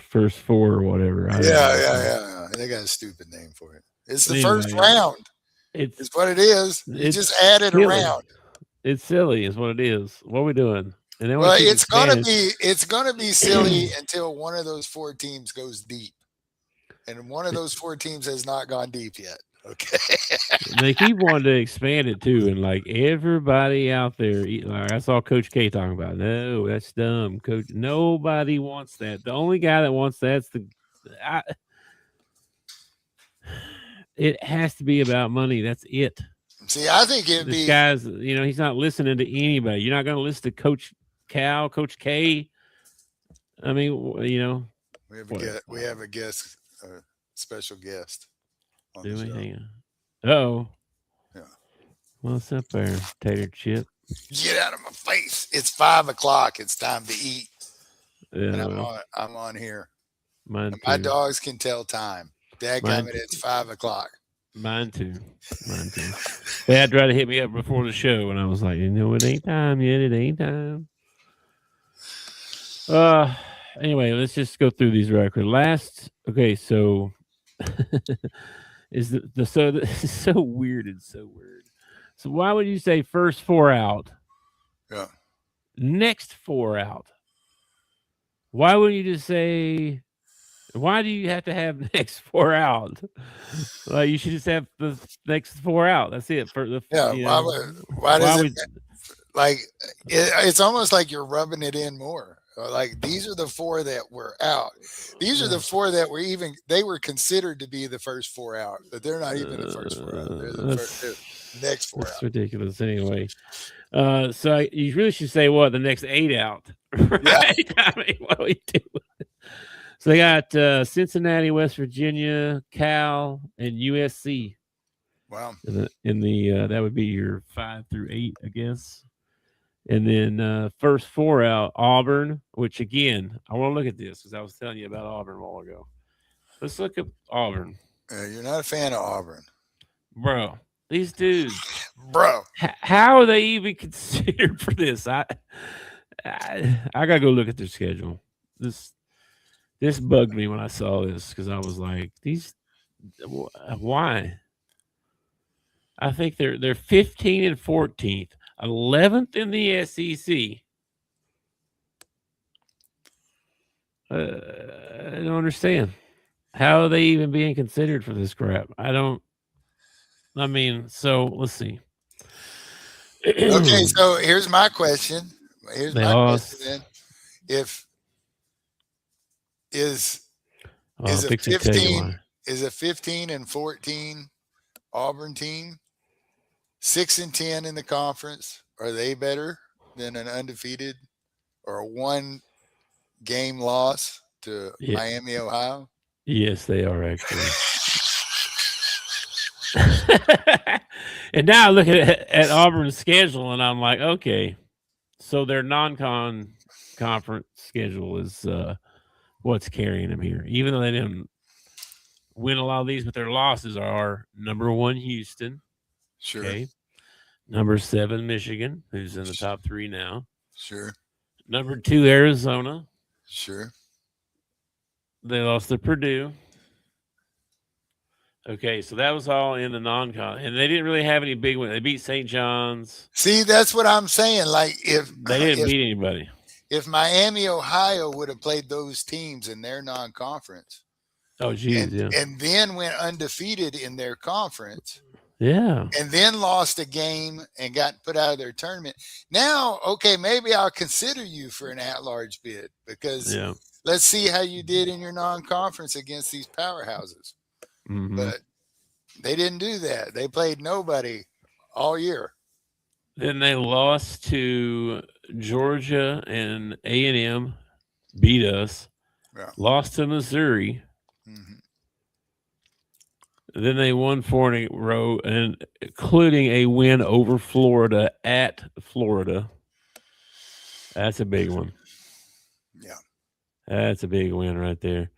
first 4 or whatever. Yeah. They got a stupid name for it. It's the first round. It's what it is. You just added a round. It's silly, is what it is. What are we doing? And then it's gonna be silly until one of those 4 teams goes deep, and one of those 4 teams has not gone deep yet. Okay. They keep wanting to expand it too, and like everybody out there, like I saw Coach K talking about, no, that's dumb, Coach. Nobody wants that. The only guy that wants that's it has to be about money. That's it. See, I think this guy's, he's not listening to anybody. You're not going to listen to Coach Cal, Coach K. I mean, we have a guest, special guest. Do we? Hang on. Oh. Yeah. What's up there, tater chip? Get out of my face! It's 5 o'clock. It's time to eat. Yeah, and I'm on here. Mine too. My dogs can tell time. Dadgummit, it's 5 o'clock. Mine too. Dad tried to hit me up before the show, and I was like, it ain't time yet. It ain't time. Anyway, let's just go through these right quick. Okay, so this is so weird and so weird. So why would you say first 4 out? Yeah. Next 4 out. Why wouldn't you just say? Why do you have to have next 4 out? Like you should just have the next 4 out. That's it. For the why does it like it's almost like you're rubbing it in more. Like these are the 4 that were out. These are the 4 that were they were considered to be the first 4 out, but they're not even the first 4 out. They're the next 4 that's out. Ridiculous. Anyway, so you really should say the next 8 out, right? Yeah. I mean, what do we do? So they got Cincinnati, West Virginia, Cal, and USC. Wow. In the that would be your 5 through 8, I guess. And then first 4 out, Auburn, which again, I want to look at this because I was telling you about Auburn a while ago. Let's look at Auburn. You're not a fan of Auburn. Bro, these dudes. Bro. How are they even considered for this? I got to go look at their schedule. This bugged me when I saw this because I was like, why? I think they're 15 and 14th, 11th in the SEC. I don't understand. How are they even being considered for this crap? So let's see. Okay, so here's my question. Question then. Is a 15 and 14 Auburn team 6 and 10 in the conference? Are they better than an undefeated or a 1 game loss to Miami, Ohio? Yes, they are actually. And now I look at Auburn's schedule, and I'm like, okay, so their non-conference schedule is what's carrying them here, even though they didn't win a lot of these, but their losses are number 1 Houston, sure, okay, number 7 Michigan, who's in the top 3 now, sure, number 2 Arizona, sure. They lost to Purdue. Okay, so that was all in the non-con, and they didn't really have any big ones. They beat St. John's. See, that's what I'm saying. Like if they didn't beat anybody. If Miami, Ohio would have played those teams in their non-conference, and then went undefeated in their conference, and then lost a game and got put out of their tournament. Now, okay, maybe I'll consider you for an at-large bid because let's see how you did in your non-conference against these powerhouses. Mm-hmm. But they didn't do that. They played nobody all year. Then they lost to Georgia and A&M, beat us. Yeah. Lost to Missouri. Mm-hmm. Then they won 4 in a row, and including a win over Florida at Florida. That's a big one. Yeah. That's a big win right there.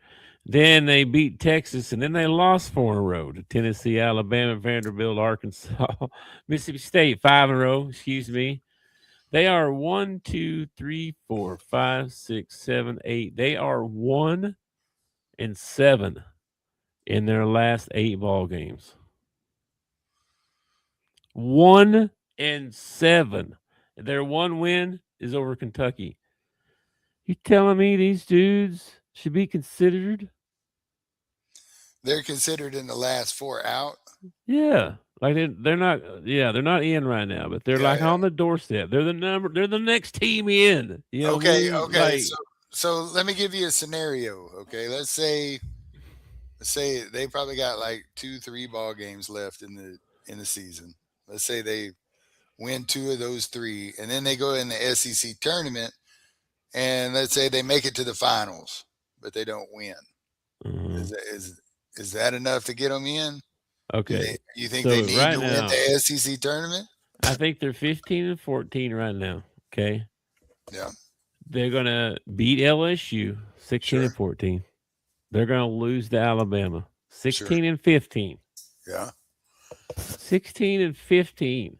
Then they beat Texas, and then they lost 4 in a row to Tennessee, Alabama, Vanderbilt, Arkansas, Mississippi State, 5 in a row. Excuse me. They are 1, 2, 3, 4, 5, 6, 7, 8. They are 1-7 in their last 8 ball games. 1-7. Their one win is over Kentucky. You telling me these dudes should be considered? They're considered in the last 4 out. Yeah. Like they're not they're not in right now, but they're Yeah, like yeah. on the doorstep. They're the next team in. You know what I Okay, mean? okay. Like So let me give you a scenario. Okay, let's say they probably got like 2, 3 ball games left in the season. Let's say they win 2 of those 3, and then they go in the SEC tournament, and let's say they make it to the finals, but they don't win. Is that enough to get them in? okay. You think they So need right to win now, the SEC tournament? I think they're 15 and 14 right now. Okay. Yeah, They're gonna beat LSU 16 sure, and 14. They're gonna lose to Alabama sure. 16 and 15. Yeah, 16 and 15.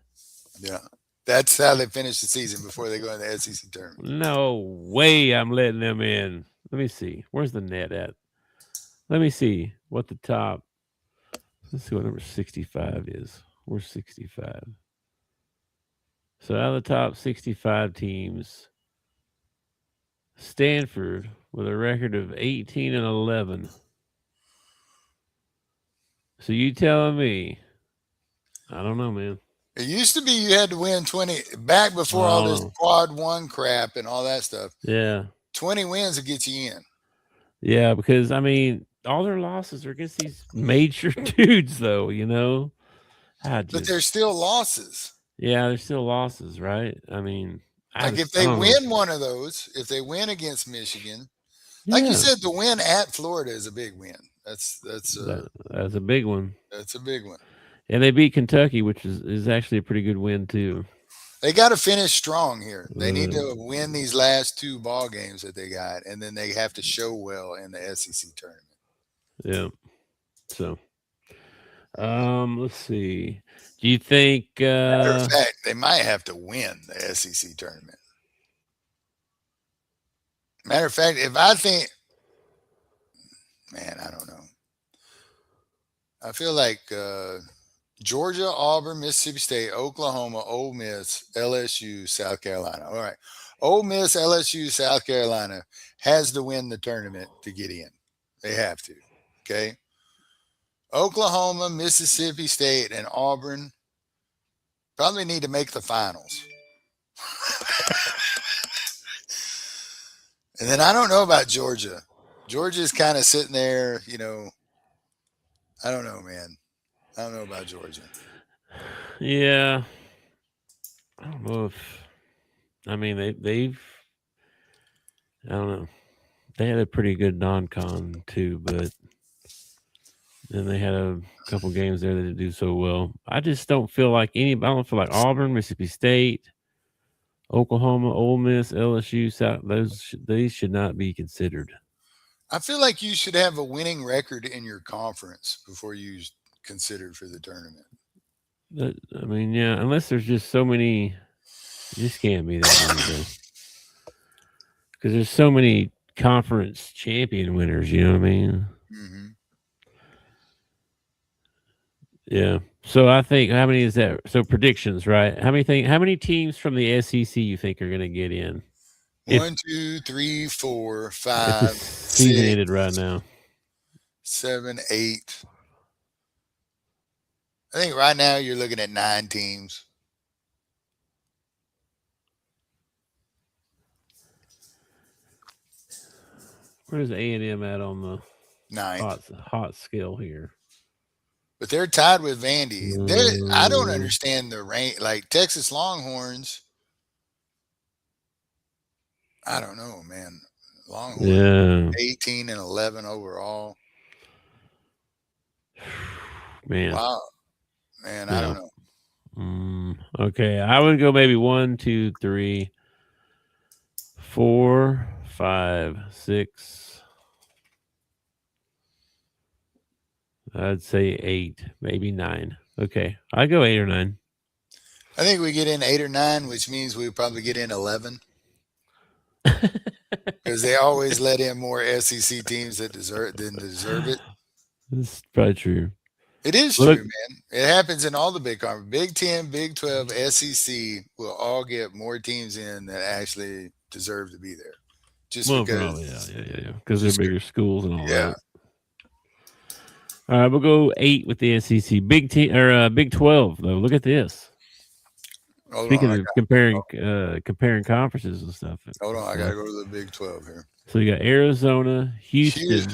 yeah. That's how they finish the season before they go in the SEC tournament. No way I'm letting them in. Let me see. Where's the net at? Let me see what the top. Let's see what number 65 is. Where's 65? So out of the top 65 teams, Stanford with a record of 18 and 11. So you telling me? I don't know, man. It used to be you had to win 20 back before all this Oh, quad 1 crap and all that stuff. yeah. 20 wins will get you in. Yeah, because I mean, all their losses are against these major dudes, though. You know, But there's still losses. yeah, there's still losses, right? I mean, Like if I they don't know. win one of those, if they win against Michigan, like you Yeah, said, the win at Florida is a big win. That's that's a big one, that's a big one. and they beat Kentucky, which is actually a pretty good win too. They got to finish strong here. They need Uh, to win these last 2 ball games that they got, and then they have to show well in the SEC tournament. yeah. So, let's see. Do you think? Matter of fact, they might have to win the SEC tournament. Matter of fact, if I think, man, I don't know. I feel like Georgia, Auburn, Mississippi State, Oklahoma, Ole Miss, LSU, South Carolina. All right. Ole Miss, LSU, South Carolina has to win the tournament to get in. They have to. Okay. Oklahoma, Mississippi State, and Auburn probably need to make the finals. And then I don't know about Georgia. Georgia's kind of sitting there, I don't know, man. I don't know about Georgia. Yeah, I don't know if. I mean, they've. I don't know. They had a pretty good non-con too, but then they had a couple games there that didn't do so well. I just don't feel like I don't feel like Auburn, Mississippi State, Oklahoma, Ole Miss, LSU, South. These should not be considered. I feel like you should have a winning record in your conference before you considered for the tournament. I mean, yeah, unless there's just so many, it just can't be that many because there's so many conference champion winners. You know what I mean? Mm-hmm. Yeah. So I think how many is that? So predictions, right? How many teams from the SEC you think are going to get in? 1, 2, 3, 4, If 5, the season 6, ended right now. 7, 8. I think right now you're looking at 9 teams. Where's A&M at on the 9th. hot scale here? But they're tied with Vandy. I don't understand the rank. Like Texas Longhorns, I don't know, man. Longhorns 18 and 11 overall. Man. Wow. Man, I don't know. Okay, I would go maybe 1, 2, 3, 4, 5, 6. I'd say 8, maybe 9. Okay, I'd go 8 or 9. I think we get in 8 or 9, which means we probably get in 11. Because they always let in more SEC teams that deserve it. That's probably true. It is true, man. It happens in all the big conferences. Big 10, Big 12, SEC will all get more teams in that actually deserve to be there. Just because. Yeah. Because they're bigger schools and all that. All right, we'll go 8 with the SEC. Big 12 though. Look at this. Speaking of comparing conferences and stuff. Hold on, I gotta go to the Big 12 here. So you got Arizona, Houston,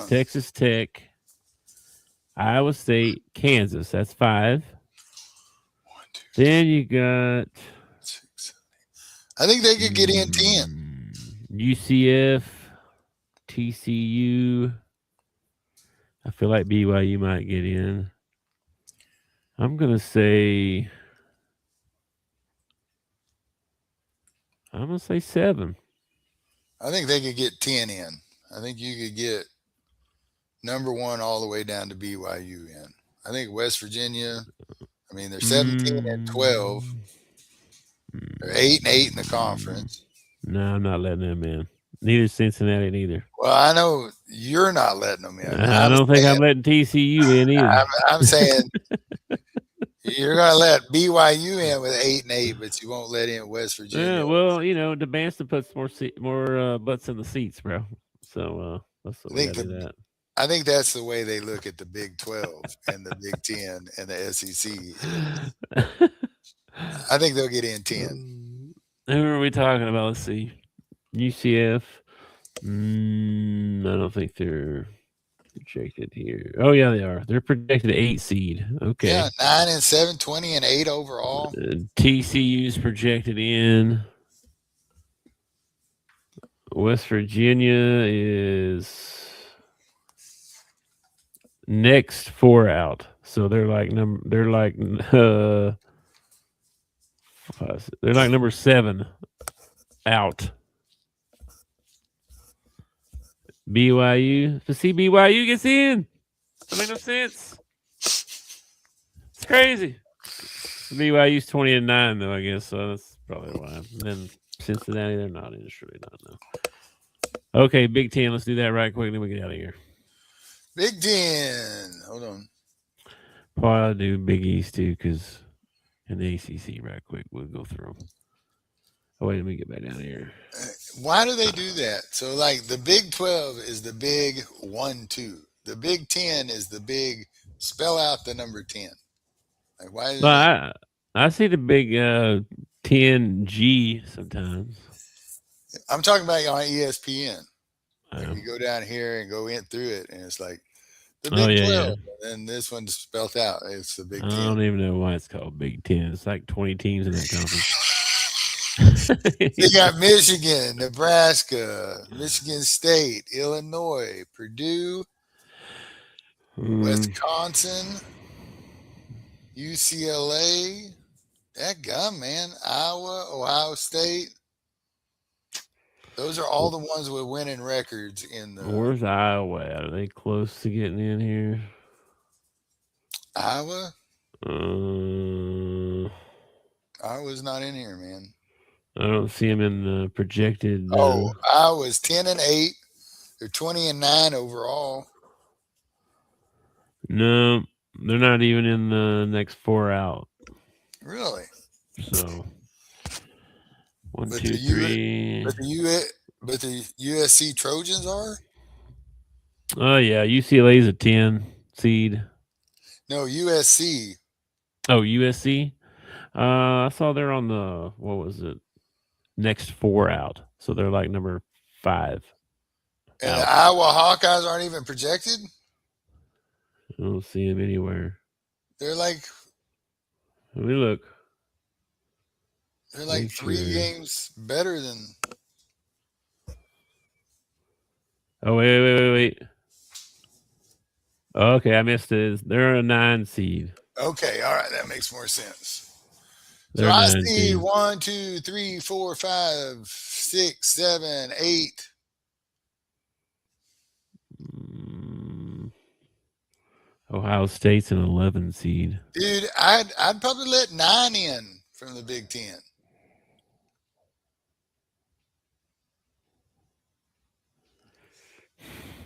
Texas Tech, Iowa State, Kansas. That's 5. 1, 2, then you got 6, 7, 8. I think they could get in 10. UCF, TCU. I feel like BYU might get in. I'm gonna say 7. I think they could get 10 in. I think you could get number 1 all the way down to BYU in. I think West Virginia, I mean, they're 17 and 12. They're 8 and 8 in the conference. No, I'm not letting them in. Neither Cincinnati, neither. Well, I know you're not letting them in. I don't think I'm letting TCU in either. I'm saying you're going to let BYU in with 8 and 8, but you won't let in West Virginia. Yeah, well, DeBansta puts more butts in the seats, bro. So let's look at that. I think that's the way they look at the Big 12 and the Big 10 and the SEC. I think they'll get in 10. Who are we talking about? Let's see. UCF. I don't think they're projected here. Oh, yeah, they are. They're projected 8 seed. Okay. Yeah, 9 and 7, 20 and 8 overall. TCU's projected in. West Virginia is next 4 out. So they're like number 7 out. BYU. To see BYU gets in. That makes no sense. It's crazy. BYU's 20 and 9 though, I guess. So that's probably why. And then Cincinnati, they're not in. It's really not no. Okay, Big 10. Let's do that right quick, then we get out of here. Big 10. Hold on. Probably I'll do Big East too, because in the ACC right quick, we'll go through them. Oh, wait, let me get back down here. Why do they do that? So, like, the Big 12 is the big 1, 2. The Big 10 is the big, spell out the number 10. Like, why is I see the big 10G sometimes. I'm talking about on ESPN. Like, you go down here and go in through it, and it's like the Big 12. Yeah. And this one's spelled out. It's the Big 10. I don't even know why it's called Big 10. It's like 20 teams in that conference. You got Michigan, Nebraska, Michigan State, Illinois, Purdue, Wisconsin, UCLA. That gum, man. Iowa, Ohio State. Those are all the ones with winning records in the. Where's Iowa at? Are they close to getting in here? Iowa? Iowa's not in here, man. I don't see them in the projected. Iowa's 10 and 8. They're 20 and 9 overall. No, they're not even in the next 4 out. Really? So 1, 2, 3. But the USC Trojans are? Oh yeah, UCLA's a 10 seed. No, USC. Oh, USC. I saw they're on the next 4 out. So they're like number 5. And Out. the Iowa Hawkeyes aren't even projected? I don't see them anywhere. They're like Let me look. Make 3 games better than. Oh, wait. Okay, I missed it. They're a 9 seed. Okay, all right, that makes more sense. They're So I 9 see seed. 1, 2, 3, 4, 5, 6, 7, 8. Ohio State's an 11 seed. Dude, I'd probably let 9 in from the Big Ten.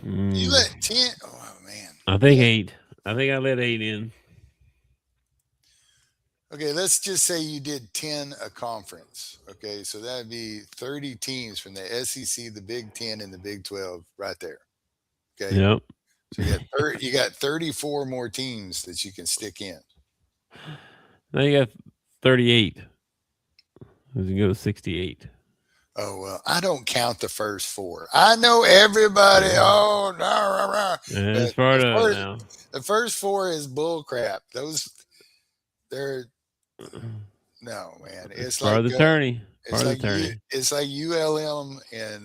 You let 10. Oh man. I think 8. I think I let 8 in. Okay, let's just say you did 10 a conference. Okay, so that'd be 30 teams from the SEC, the Big 10, and the Big 12 right there. Okay. Yep. So you got 34 more teams that you can stick in. Now you got 38. You can go to 68. Oh well, I don't count the first 4. I know everybody. Oh, Yeah, it's part of it now. The first 4 is bull crap. They're no man. It's part like of the tourney. It's like ULM and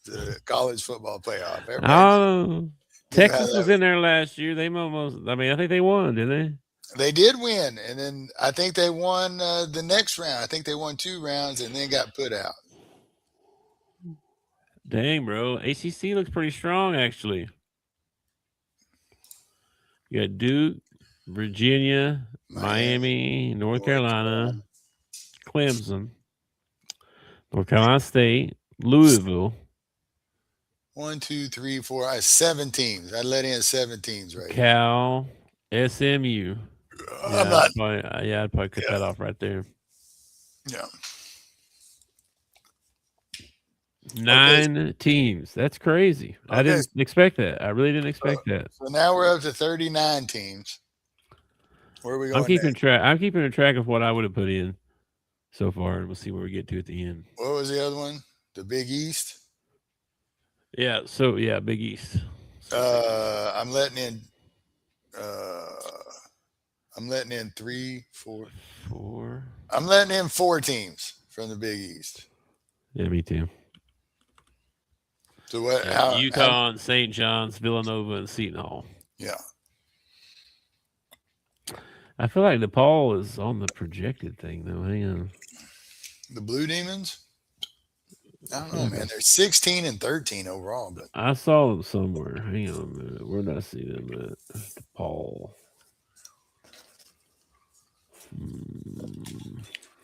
the college football playoff. Oh, Texas was in there last year. They almost. I mean, I think they won, didn't they? They did win, and then I think they won the next round. I think they won 2 rounds and then got put out. Dang, bro. ACC looks pretty strong, actually. You got Duke, Virginia, Miami, North Carolina, Clemson, North Carolina State, Louisville. 1, 2, 3, 4, 7 teams. I let in 7 teams right Cal, SMU. I'd probably cut that off right there. Yeah. 9 teams. That's crazy. I didn't expect that. I really didn't expect that. So now we're up to 39 teams. Where are we going? I'm keeping track of what I would have put in so far, and we'll see where we get to at the end. What was the other one? The Big East? Yeah, Big East. I'm letting in 3, 4. 4. I'm letting in 4 teams from the Big East. Yeah, me too. So what? Utah and St. John's, Villanova, and Seton Hall. Yeah. I feel like DePaul is on the projected thing, though. Hang on. The Blue Demons? I don't know, man. They're 16 and 13 overall, but I saw them somewhere. Hang on a minute. Where did I see them at? DePaul.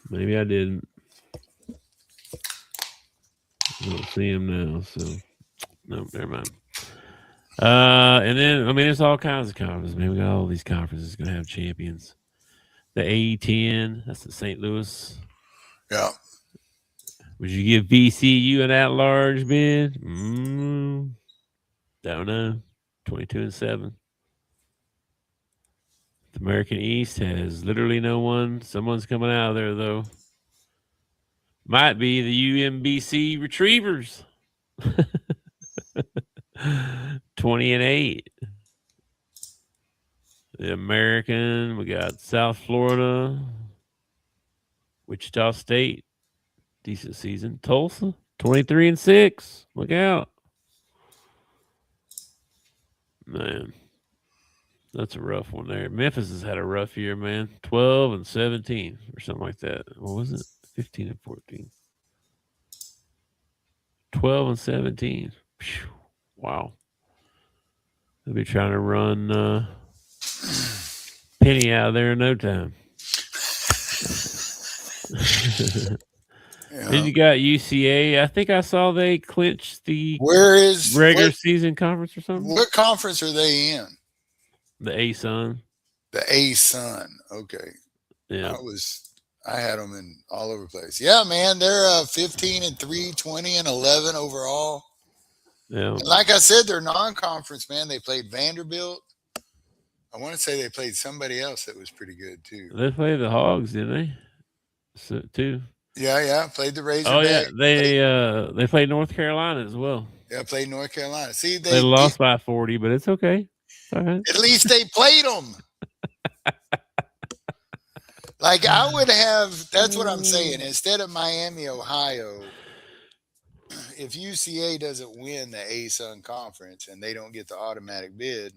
Maybe I didn't. I don't see them now, so no, never mind. And then there's all kinds of conferences. Man, we got all these conferences going to have champions. The A10, that's the St. Louis. Yeah. Would you give VCU an at-large bid? Don't know. 22-7. The American East has literally no one. Someone's coming out of there, though. Might be the UMBC Retrievers. 20-8. The American, we got South Florida, Wichita State, decent season. Tulsa, 23-6. Look out. Man, that's a rough one there. Memphis has had a rough year, man. 12-17 or something like that. What was it? 15-14. 12-17. Whew. Wow. They'll be trying to run Penny out of there in no time. Then you got UCA. I think I saw they clinched the regular season conference or something. What conference are they in? The A-Sun. The A-Sun. Okay. Yeah. I had them in all over the place. Yeah, man, they're 15-3, 20-11 overall. Yeah. And like I said, they're non-conference, man. They played Vanderbilt. I want to say they played somebody else that was pretty good too. They played the Hogs, didn't they? Too. Yeah. Played the Razorbacks. Oh yeah, they played North Carolina as well. Yeah, played North Carolina. See, They lost by 40, but it's okay. It's all right. at least they played them. Like I would have. That's what I'm saying. Instead of Miami, Ohio, if UCA doesn't win the ASUN conference and they don't get the automatic bid,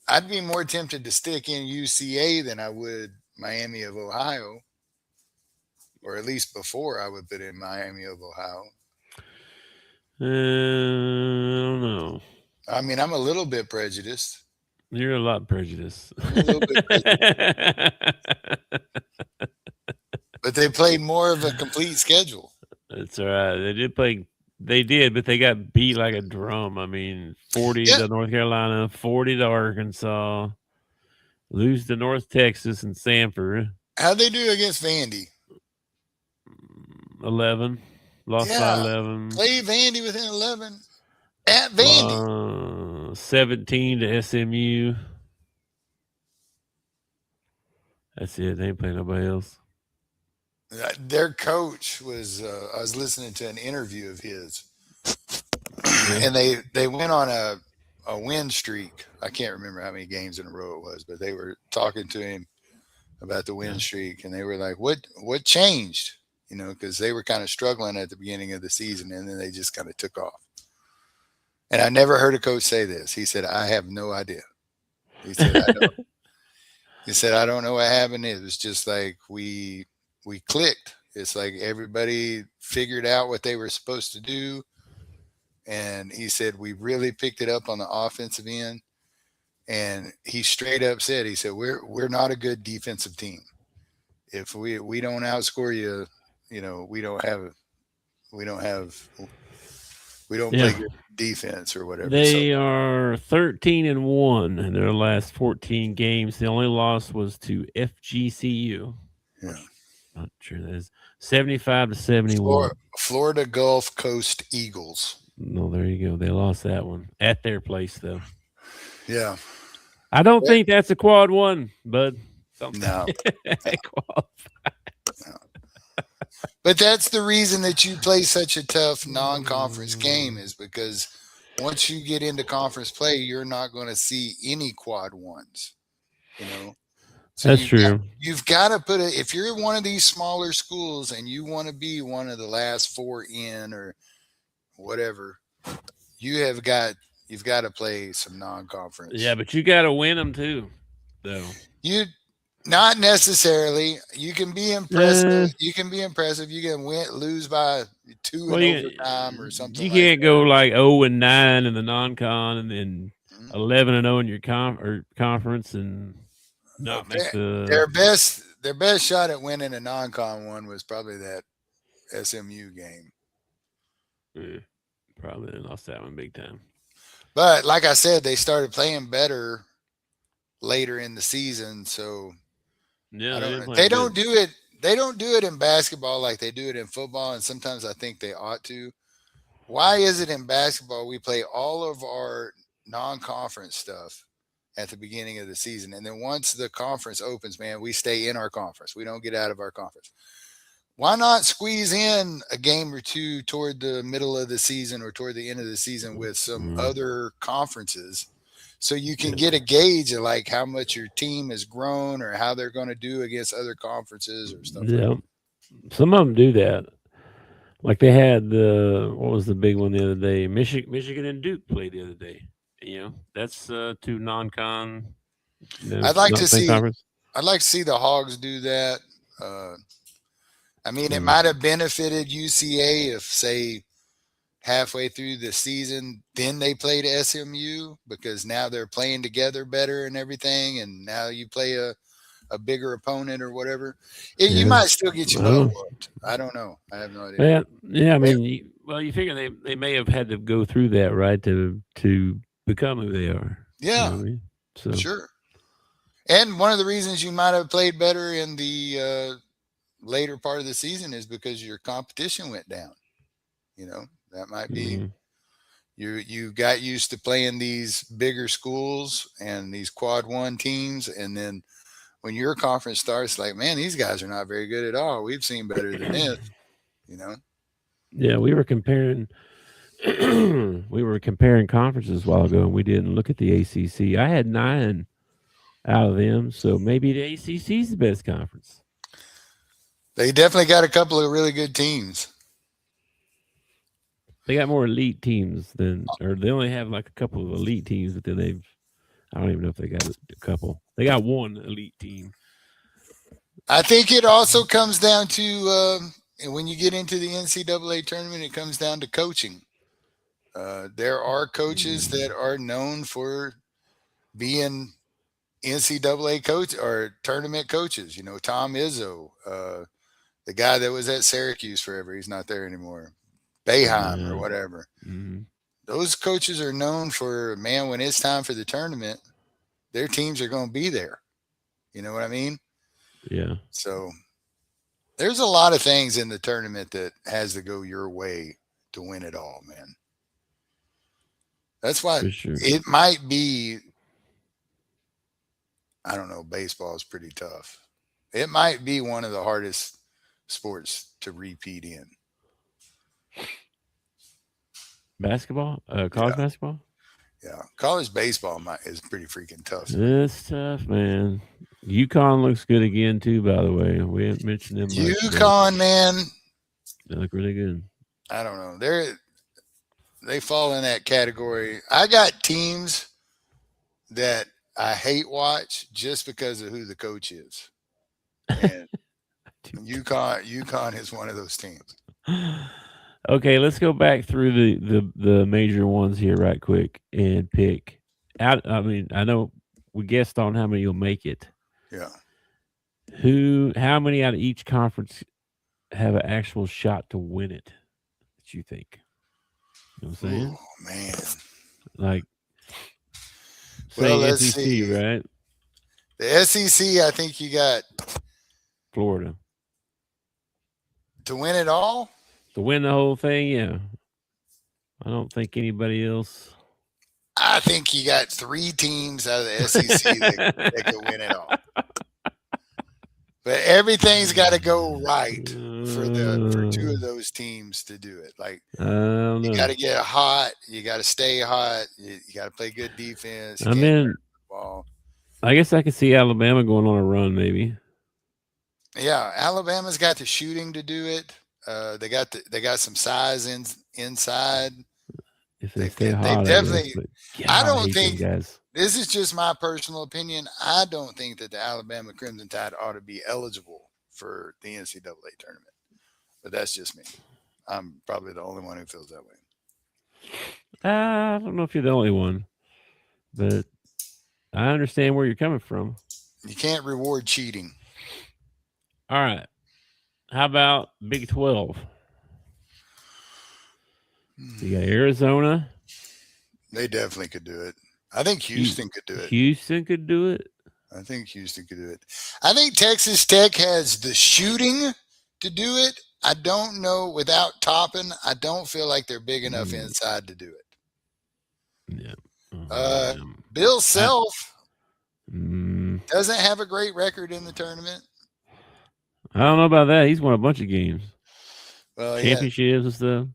I'd be more tempted to stick in UCA than I would Miami of Ohio, or at least before I would put in Miami of Ohio. I don't know. I mean, I'm a little bit prejudiced. You're a lot prejudiced. I'm a little bit prejudiced. But they played more of a complete schedule. That's all right. They did play. They did, but they got beat like a drum. I mean, 40 to North Carolina, 40 to Arkansas, lose to North Texas and Sanford. How'd they do against Vandy? 11. Lost by 11. Play Vandy within 11. At Vandy. 17 to SMU. That's it. They ain't playing nobody else. Their coach was, I was listening to an interview of his, and they went on a win streak. I can't remember how many games in a row it was, but they were talking to him about the win streak, and they were like, what changed? You know, because they were kind of struggling at the beginning of the season, and then they just kind of took off. And I never heard a coach say this. He said, I have no idea. He said, I don't know what happened. It was just like we clicked. It's like everybody figured out what they were supposed to do. And he said, we really picked it up on the offensive end. And he straight up said, he said, we're not a good defensive team. If we don't outscore you, you know, we don't play good defense or whatever. They are 13-1 in their last 14 games. The only loss was to FGCU. Yeah. Not sure that is 75 to 71. Florida Gulf Coast Eagles. No, there you go. They lost that one at their place, though. Yeah. I don't think that's a quad one, but no. Qualify. No. But that's the reason that you play such a tough non-conference game, is because once you get into conference play, you're not going to see any quad ones, you know. So that's true. You've got to put it, if you're one of these smaller schools and you want to be one of the last four in or whatever, you've got to play some non-conference. Yeah, but you got to win them too, though. Not necessarily. You can be impressive. You can be impressive. You can lose by 2 in overtime or something. You can't go like 0-9 in the non-con and then 11-0 in your conference and not make their best shot at winning a non-con one was probably that SMU game. Yeah, probably they lost that one big time. But like I said, they started playing better later in the season, so yeah, they don't do it. They don't do it in basketball like they do it in football, and sometimes I think they ought to. Why is it in basketball we play all of our non-conference stuff at the beginning of the season, and then once the conference opens, man, we stay in our conference. We don't get out of our conference. Why not squeeze in a game or two toward the middle of the season or toward the end of the season with some other conferences, so you can get a gauge of like how much your team has grown or how they're going to do against other conferences or stuff. Yeah, like that. Some of them do that. Like they had what was the big one the other day? Michigan and Duke played the other day. You know, that's two non-con. I'd like to see the Hogs do that. I mean, it might have benefited UCA if, say, halfway through the season, then they played SMU, because now they're playing together better and everything, and now you play a bigger opponent or whatever. You might still get your butt whooped. I don't know. I have no idea. Yeah, I mean, you figure they may have had to go through that, right, to become who they are. Yeah, you know what I mean? So. Sure. And one of the reasons you might have played better in the later part of the season is because your competition went down. You know, that might be you got used to playing these bigger schools and these quad one teams, and then when your conference starts, like, man, these guys are not very good at all. We've seen better than this, you know. Yeah, we were comparing we were comparing conferences a while ago, and we didn't look at the ACC. I had 9 out of them, so maybe the ACC is the best conference. They definitely got a couple of really good teams. They got more elite teams or they only have like a couple of elite teams, but then I don't even know if they got a couple. They got one elite team. I think it also comes down to when you get into the NCAA tournament, it comes down to coaching. There are coaches that are known for being NCAA coach or tournament coaches. You know, Tom Izzo, the guy that was at Syracuse forever. He's not there anymore. Boeheim or whatever. Mm-hmm. Those coaches are known for, man, when it's time for the tournament, their teams are going to be there. You know what I mean? Yeah. So there's a lot of things in the tournament that has to go your way to win it all, man. That's why it might be, I don't know, baseball is pretty tough. It might be one of the hardest sports to repeat in. Basketball? College basketball? Yeah. College baseball is pretty freaking tough. It's tough, man. UConn looks good again, too, by the way. We haven't mentioned them much. UConn, man. They look really good. I don't know. They fall in that category. I got teams that I hate watch just because of who the coach is. And UConn is one of those teams. Okay, let's go back through the major ones here right quick and pick out. I mean, I know we guessed on how many will make it. Yeah. How many out of each conference have an actual shot to win it that you think? You know what I'm saying? Oh, man. Like, let's SEC, see. right? The SEC, I think you got Florida. To win it all? To win the whole thing, yeah. I don't think anybody else. I think you got 3 teams out of the SEC that could win it all. But everything's got to go right for 2 of those teams to do it. Like, you got to get hot. You got to stay hot. You got to play good defense. I guess I could see Alabama going on a run, maybe. Yeah, Alabama's got the shooting to do it. They got some size inside. If they stay hot, definitely. I don't think. Guys. This is just my personal opinion. I don't think that the Alabama Crimson Tide ought to be eligible for the NCAA tournament. But that's just me. I'm probably the only one who feels that way. I don't know if you're the only one, but I understand where you're coming from. You can't reward cheating. All right. How about Big 12? You got Arizona. They definitely could do it. I think Houston could do it. Houston could do it. I think Houston could do it. I think Texas Tech has the shooting to do it. I don't know, without Toppin, I don't feel like they're big enough inside to do it. Yeah. Bill Self doesn't have a great record in the tournament. I don't know about that. He's won a bunch of games. Well, championships and stuff.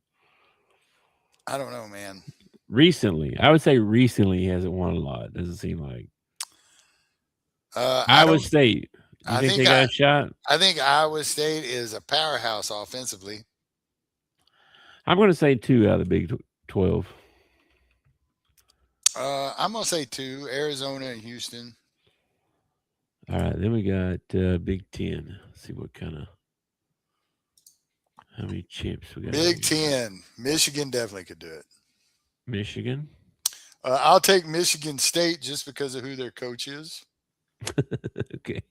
I don't know, man. Recently, I would say recently he hasn't won a lot. Doesn't seem like. Iowa State. You think they got a shot? I think Iowa State is a powerhouse offensively. I'm going to say 2 out of the Big 12. I'm going to say 2, Arizona and Houston. All right, then we got Big 10. Let's see what kind of how many champs we got. Big 10. Michigan definitely could do it. Michigan? I'll take Michigan State just because of who their coach is. Okay.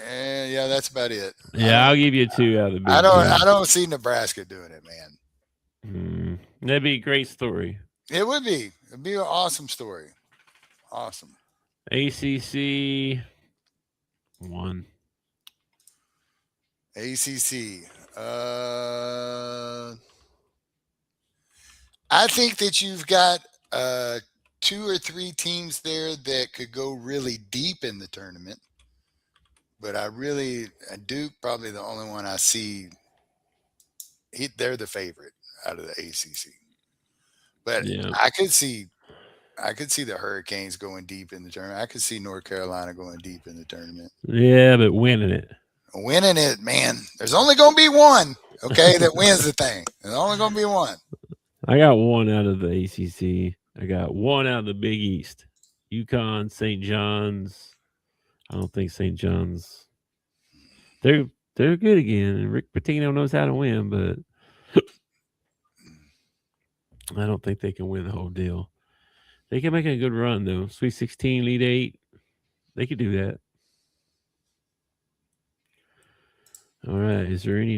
And yeah, that's about it. Yeah, I'll give you 2 out of the Big 10. I don't see Nebraska doing it, man. That'd be a great story. It would be. It'd be an awesome story. Awesome. ACC 1. ACC. I think that you've got 2 or 3 teams there that could go really deep in the tournament. But Duke probably the only one I see. They're the favorite out of the ACC. But Yeah. I could see the Hurricanes going deep in the tournament. I could see North Carolina going deep in the tournament. Yeah, but winning it. Winning it, man. There's only going to be one, okay, that wins the thing. There's only going to be one. I got one out of the ACC. I got one out of the Big East. UConn, St. John's. I don't think St. John's. They're good again, and Rick Pitino knows how to win, but I don't think they can win the whole deal. They can make a good run though. Sweet 16, Elite 8. They could do that. All right. Is there any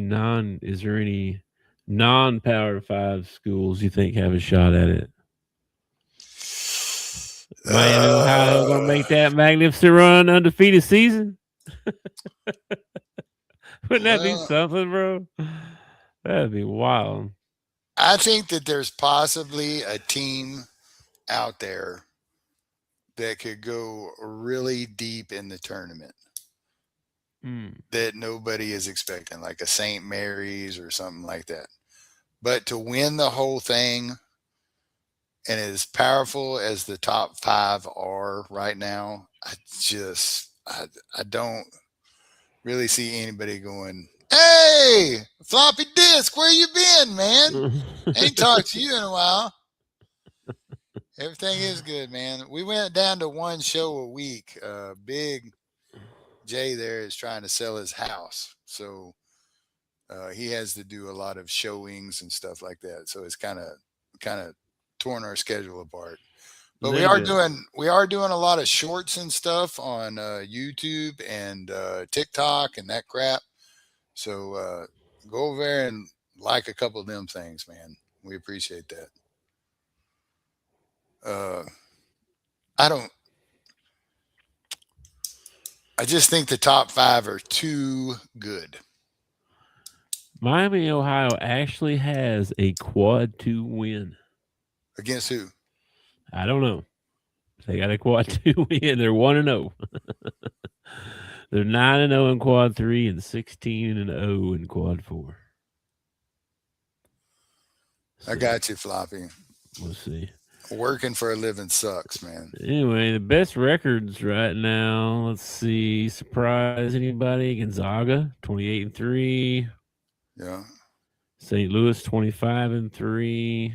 non-Power 5 schools you think have a shot at it? Miami, Ohio gonna make that magnificent run, undefeated season? Wouldn't that be something, bro? That'd be wild. I think that there's possibly a team out there that could go really deep in the tournament that nobody is expecting, like a St. Mary's or something like that. But to win the whole thing, and as powerful as the top 5 are right now, I don't really see anybody going, "Hey, floppy disk, where you been, man? Ain't talked to you in a while." Everything is good, man. We went down to one show a week. Big Jay there is trying to sell his house, so he has to do a lot of showings and stuff like that. So it's kind of torn our schedule apart. But we are doing a lot of shorts and stuff on YouTube and TikTok and that crap. So go over there and like a couple of them things, man. We appreciate that. I just think the top 5 are too good. Miami, Ohio actually has a quad 2 win. Against who? I don't know. They got a quad 2 win. They're 1-0. They're 9-0 in quad 3 and 16-0 in quad 4. I got you, Floppy. We'll see. Working for a living sucks, man. Anyway, the best records right now. Let's see. Surprise anybody? Gonzaga, 28-3. Yeah. St. Louis, 25-3.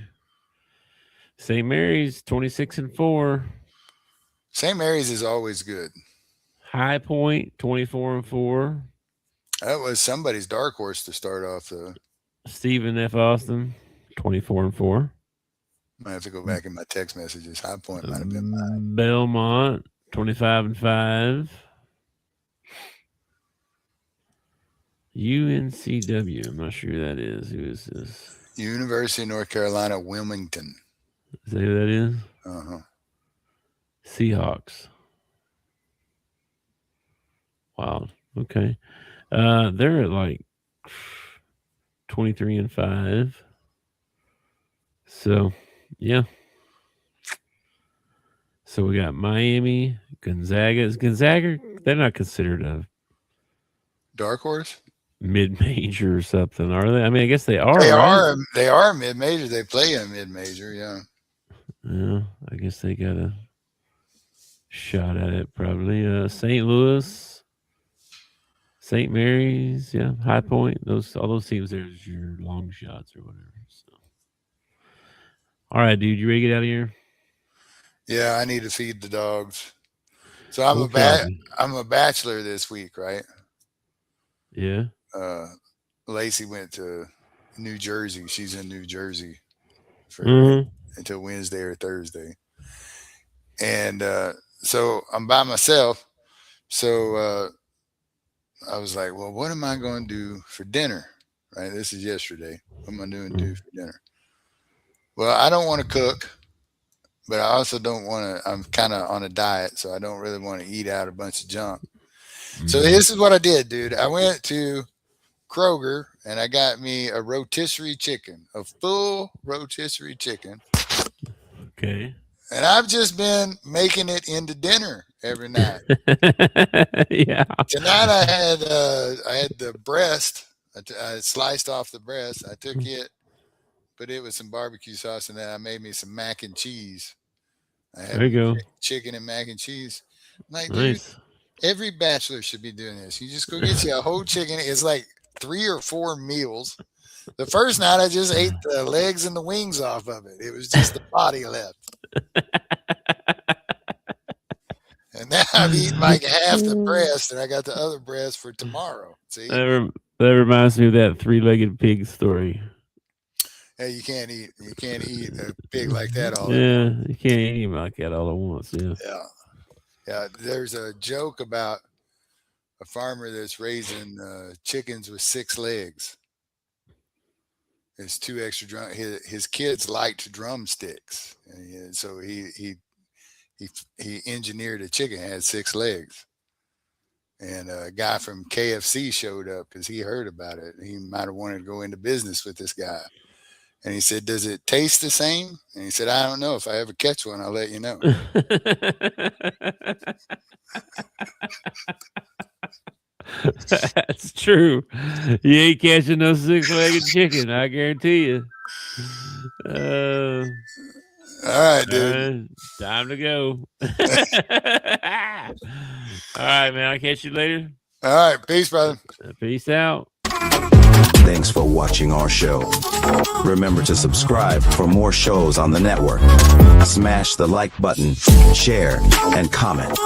St. Mary's, 26-4. St. Mary's is always good. High Point, 24-4. That was somebody's dark horse to start off. Stephen F. Austin, 24-4. I have to go back in my text messages. High Point might have been mine. Belmont, 25-5. UNCW. I'm not sure who that is. Who is this? University of North Carolina, Wilmington. Is that who that is? Uh-huh. Seahawks. Wow. Okay. They're at like 23-5. So, yeah. So we got Miami, Gonzaga. Is Gonzaga? They're not considered a dark horse, mid-major or something, are they? I mean, I guess they are. They are mid-major. They play a mid-major. Yeah. Yeah. I guess they got a shot at it probably. St. Louis, St. Mary's, yeah, High Point. All those teams there is your long shots or whatever. So. All right, dude, you ready to get out of here? Yeah, I need to feed the dogs. So I'm a bachelor this week, right? Yeah. Lacey went to New Jersey. She's in New Jersey for until Wednesday or Thursday. And so I'm by myself. So I was like, well, what am I going to do for dinner? Right? This is yesterday. What am I doing to do for dinner? Well, I don't want to cook, but I also don't want to. I'm kind of on a diet, so I don't really want to eat out a bunch of junk. So this is what I did, dude. I went to Kroger and I got me a rotisserie chicken, a full rotisserie chicken. Okay. And I've just been making it into dinner every night. Yeah. Tonight I had the breast. I sliced off the breast. I took it, put it with some barbecue sauce, and then I made me some mac and cheese. I had There you go. chicken and mac and cheese. I'm like, Nice. dude, every bachelor should be doing this. You just go get you a whole chicken. It's like 3 or 4 meals. The first night I just ate the legs and the wings off of it. It was just the body left. And now I've eaten like half the breast, and I got the other breast for tomorrow. See? That reminds me of that 3-legged pig story. Hey, you can't eat a pig like that all Yeah, you can't eat him like that all at once. Yeah. Yeah. There's a joke about a farmer that's raising chickens with 6 legs. There's 2 extra drum. His kids liked drumsticks, and so he engineered a chicken that had 6 legs. And a guy from KFC showed up because he heard about it. He might have wanted to go into business with this guy. And he said, "Does it taste the same?" And he said, "I don't know. If I ever catch one, I'll let you know." That's true. You ain't catching no 6-legged chicken, I guarantee you. All right, dude. Time to go. All right, man. I'll catch you later. All right. Peace, brother. Peace out. Thanks for watching our show. Remember to subscribe for more shows on the network. Smash the like button, share, and comment.